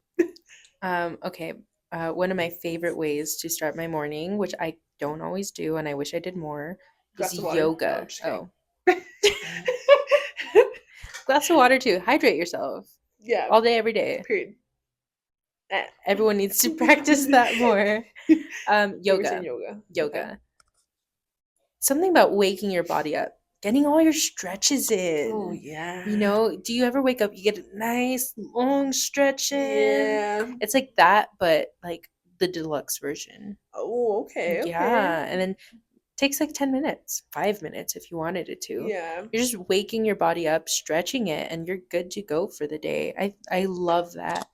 Okay. One of my favorite ways to start my morning, which I don't always do and I wish I did more, Glass is of water. yoga. No, just kidding. Glass of water too. Hydrate yourself. Yeah. All day, every day. Period. Everyone needs to practice that more. Yoga. Yoga. Okay. Something about waking your body up, getting all your stretches in. Oh, yeah. Do you ever wake up, you get a nice long stretch in? Yeah. It's like that, but like the deluxe version. Oh, okay. Yeah. And then takes like 10 minutes, 5 minutes if you wanted it to. Yeah. You're just waking your body up, stretching it, and you're good to go for the day. I love that.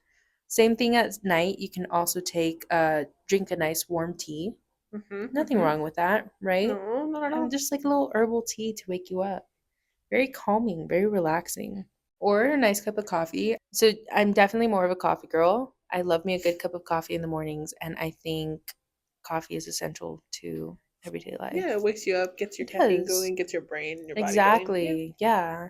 Same thing at night. You can also drink a nice warm tea. Mm-hmm, Nothing wrong with that, right? No, not at all. And just like a little herbal tea to wake you up. Very calming, very relaxing. Or a nice cup of coffee. So I'm definitely more of a coffee girl. I love me a good cup of coffee in the mornings, and I think coffee is essential to everyday life. Yeah, it wakes you up, gets your caffeine going, gets your brain and your body Exactly. going. Yeah.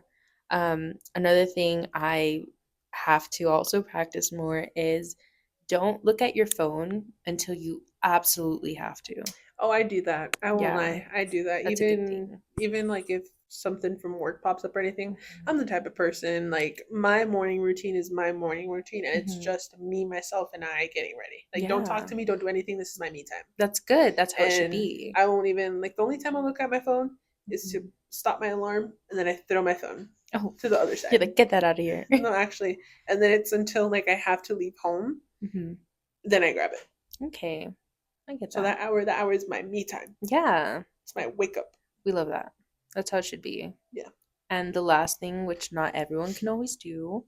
Another thing I have to also practice more is Don't look at your phone until you absolutely have to. Oh, I do that. I won't Yeah, lie. I do that. that's a good Even thing. even like if something from work pops up or anything, Mhm. I'm the type of person like my morning routine is my morning routine and it's Mhm. just me, myself, and I getting ready. Like don't talk Yeah, to me, don't do anything. This is my me time. that's good. That's how it should And be. I won't even like the only time I look at my phone is to Mhm. stop my alarm and then I throw my phone Oh, to the other you're side. like, get that out of here. No, actually. And then it's until like I have to leave home, Mhm. then I grab it. Okay, I get So that. that hour is my me time. Yeah, It's my wake up. we love that. That's how it should be. Yeah. And the last thing, which not everyone can always do,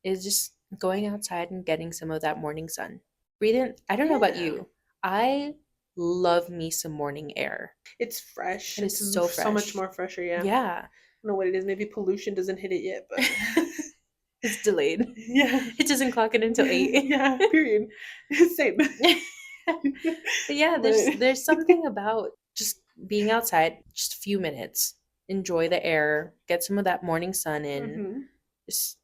is just going outside and getting some of that morning sun. Breathe in. I don't know about Yeah. you. I love me some morning air. It's fresh. It is It's so so much fresh. more fresher, yeah. I don't Yeah. know what it is. Maybe pollution doesn't hit it yet, but It's delayed. yeah. It doesn't clock in until 8. Yeah, period. Same. But yeah, there's But there's something about just being outside just a few minutes. Enjoy the air, get some of that morning sun in, hmm just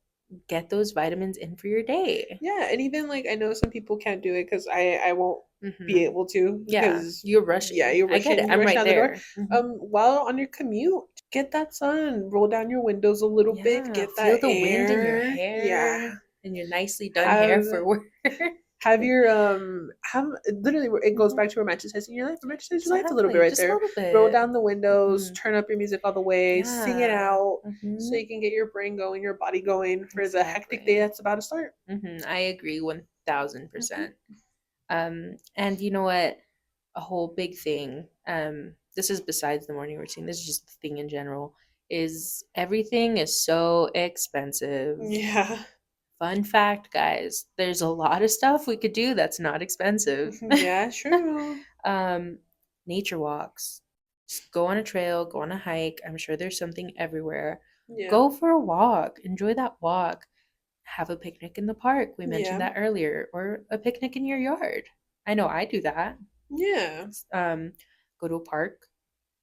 get those vitamins in for your day. yeah, and even like I know some people can't do it because I won't be Hmm. able to Yeah, because you're yeah, rushing. you're I get it. rushing, you I'm rush right down the door. there. Hmm. While on your commute, get that sun, roll down your windows a little bit, Yeah, get feel that the wind in your air. Yeah, hair and your nicely done hair have for work. have your have literally it goes Mhm. back to romanticizing your life. Romanticize your life a little bit Exactly, right just a there. little Roll bit. down the windows, Hmm. turn up your music all the way, sing it Yeah. out so Hmm. you can get your brain going, your body going for the hectic day Exactly. that's about to start. I agree Hmm 1000%. And you know what? A whole big thing. This is besides the morning routine. This is just the thing in general. Is everything is so expensive. Yeah. Fun fact, guys. There's a lot of stuff we could do that's not expensive. Yeah, true. um, Nature walks. Just go on a trail, go on a hike. I'm sure there's something everywhere. Yeah. Go for a walk. Enjoy that walk. Have a picnic in the park. We mentioned Yeah. that earlier, or a picnic in your yard. I know I do that. Yeah. Um, Go to a park.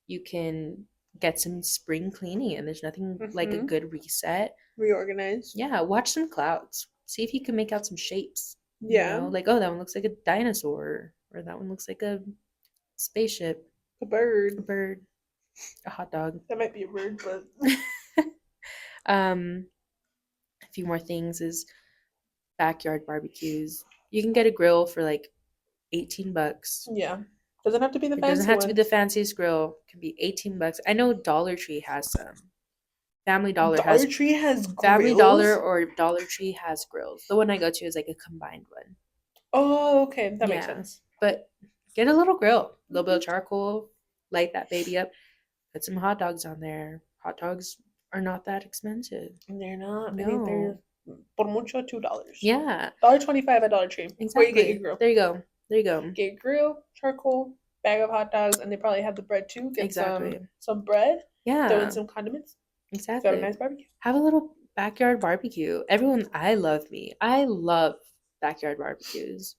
You can get some spring cleaning, and there's nothing like a hmm good reset. Reorganize. Yeah, watch some clouds. See if you can make out some shapes. Yeah. Like, oh, that one looks like a dinosaur, or that one looks like a spaceship, A a bird. bird, a hot dog. That might be a bird, but um, a few more things is backyard barbecues. You can get a grill for like 18 bucks. yeah. Doesn't have to be the It doesn't fancy have to be the ones. fanciest grill. It can be 18 bucks. I know Dollar Tree has some. Family Dollar Dollar has Tree has Family Dollar grills. or Dollar Tree has grills. The one I go to is like a combined one. Oh, okay. That makes Yeah. sense. But get a little grill, a little bit of Hmm charcoal, light that baby up, put some hot dogs on there. Hot dogs are not that expensive. And they're not. I think they're No. por mucho $2. Yeah, $1.25 at Dollar Tree. Where you get your exactly. grill. There you go. There you go. Get your grill, charcoal, bag of hot dogs, and they probably have the bread too. Get Exactly. some bread, throw in Yeah, some condiments. Got a exactly. nice barbecue. Have a little backyard barbecue. Everyone, I love me. I love backyard barbecues.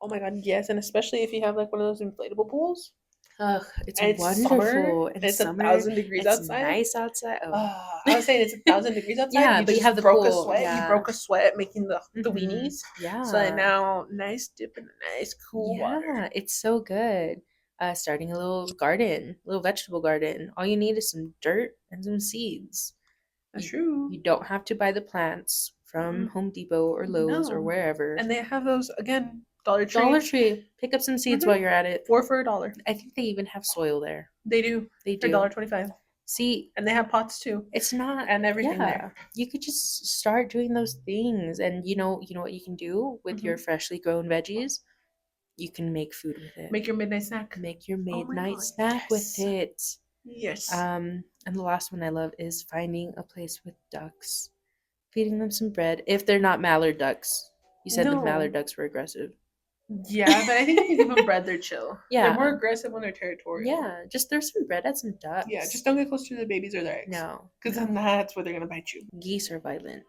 Oh my god, yes, and especially if you have like one of those inflatable pools Ugh, it's and it's summer wonderful. and In it's a summer, thousand degrees it's outside. nice outside. Oh. I was saying it's 1,000 degrees outside. Yeah, You but you have just the broke a pool. sweat. You Yeah. broke a sweat making the Mm-hmm. weenies. So that Yeah. now nice dip in a nice cool water. Yeah, it's so good. Starting a little garden, little vegetable garden. All you need is some dirt and some seeds. That's You true. you don't have to buy the plants from Mm-mm. Home Depot or Lowe's or No. wherever. And they have those again, Dollar Dollar Tree. Tree, pick up some seeds hmm while you're at it. 4 for $1. I think they even have soil there. They do They for do. $1.25. See, And they have pots too. it's not And everything yeah. there. You could just start doing those things and you know what you can do with your hmm freshly grown veggies? You can make food with it. Make your midnight snack. Make your Oh my midnight god, snack with yes. it. Yes. And the last one I love is finding a place with ducks, feeding them some bread. If they're not mallard ducks, you said the mallard No. ducks were aggressive. Yeah, but I think if you give them bread, they're chill. They're more Yeah, aggressive when they're territorial. yeah. Just throw some bread at some Yeah, just ducks. don't get close to the babies or their eggs. No, Because then no. that's where they're going to bite you. Geese are violent.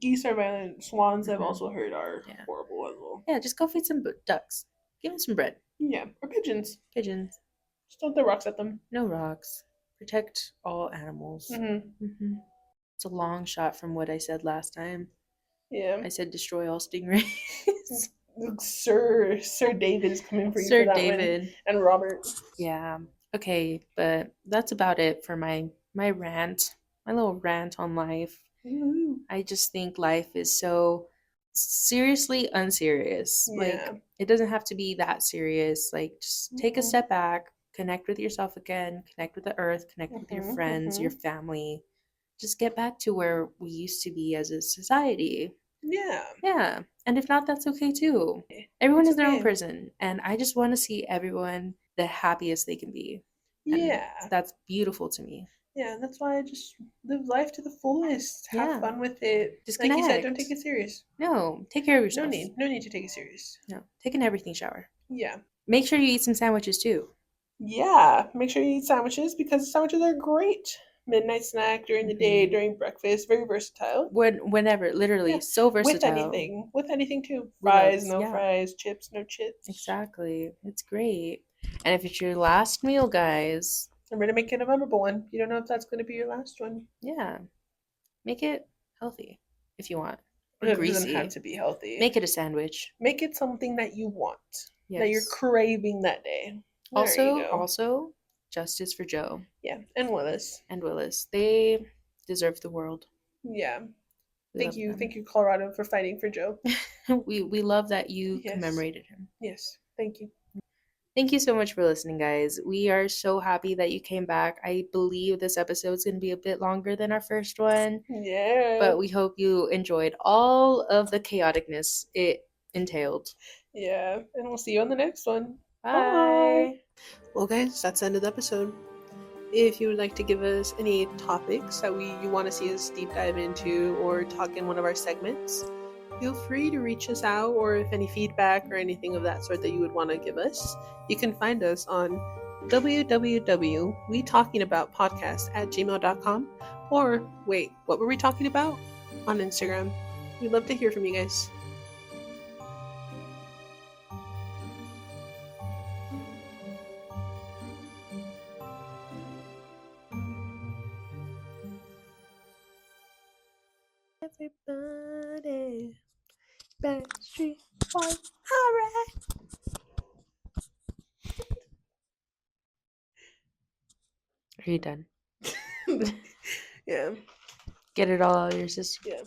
Geese are violent. Swans, I've Hmm. also heard, are Yeah, horrible as well. yeah. Just go feed some ducks. Give them some bread. Yeah, or pigeons. Pigeons. Just don't throw rocks at them. No rocks. Protect all animals. Mm-hmm. It's a long shot from what I said last time. Yeah. I said destroy all stingrays. Sir David is coming for you for Sir that one, David. and Robert. Yeah. Okay, but that's about it for my rant, my little rant on life. Woo. I just think life is so seriously unserious. Like, Yeah. it doesn't have to be that serious. Like, just take a Mhm. step back, connect with yourself again, connect with the earth, connect with your Mhm. friends, your Mhm. family. Just get back to where we used to be as a society. Yeah. Yeah. And if not, that's okay too. Everyone It's is their own okay. person. And I just want to see everyone the happiest they can be. And Yeah. that's beautiful to me. Yeah. That's why I just live life to the fullest. Have Yeah. fun with it. Like you said, don't take Disconnect. it serious. No, take care of No yourself. need. No need to take it serious. No, take an everything shower. Yeah. Make sure you eat some sandwiches too. Yeah. Make sure you eat sandwiches because sandwiches are great. Midnight snack during the day, Hmm. during breakfast. Very versatile. Whenever, literally, Yeah. so With versatile. anything. With anything too. We love, Fries, no yeah, fries. Chips, no chips. exactly. It's great. And if it's your last meal, guys, Remember to make it a memorable one. You don't know if that's going to be your last one. yeah, make it healthy if you want, or It doesn't have greasy. to be healthy. Make it a sandwich. Make it something that you want, that you're Yes. craving that day. There you Also, go. also, justice for Joe Yeah, and Willis. and Willis. They deserve the world. Yeah. We love them. Thank you, Colorado, for fighting for Joe. We love that you Yes, commemorated him. yes. Thank you. Thank you so much for listening, guys. We are so happy that you came back. I believe this episode is going to be a bit longer than our first one, Yeah, but we hope you enjoyed all of the chaoticness it entailed. yeah. And we'll see you on the next one. Bye. Bye. Well, guys, that's the end of the episode. If you would like to give us any topics that you want to see us deep dive into or talk in one of our segments, feel free to reach us out, or if any feedback or anything of that sort that you would want to give us, you can find us on www.wetalkingaboutpodcast@gmail.com, or wait, what were we talking about? On Instagram. We'd love to hear from you guys. Everybody, Backstreet Boys, alright. Are you done? Yeah, Get it all out of your system. yeah.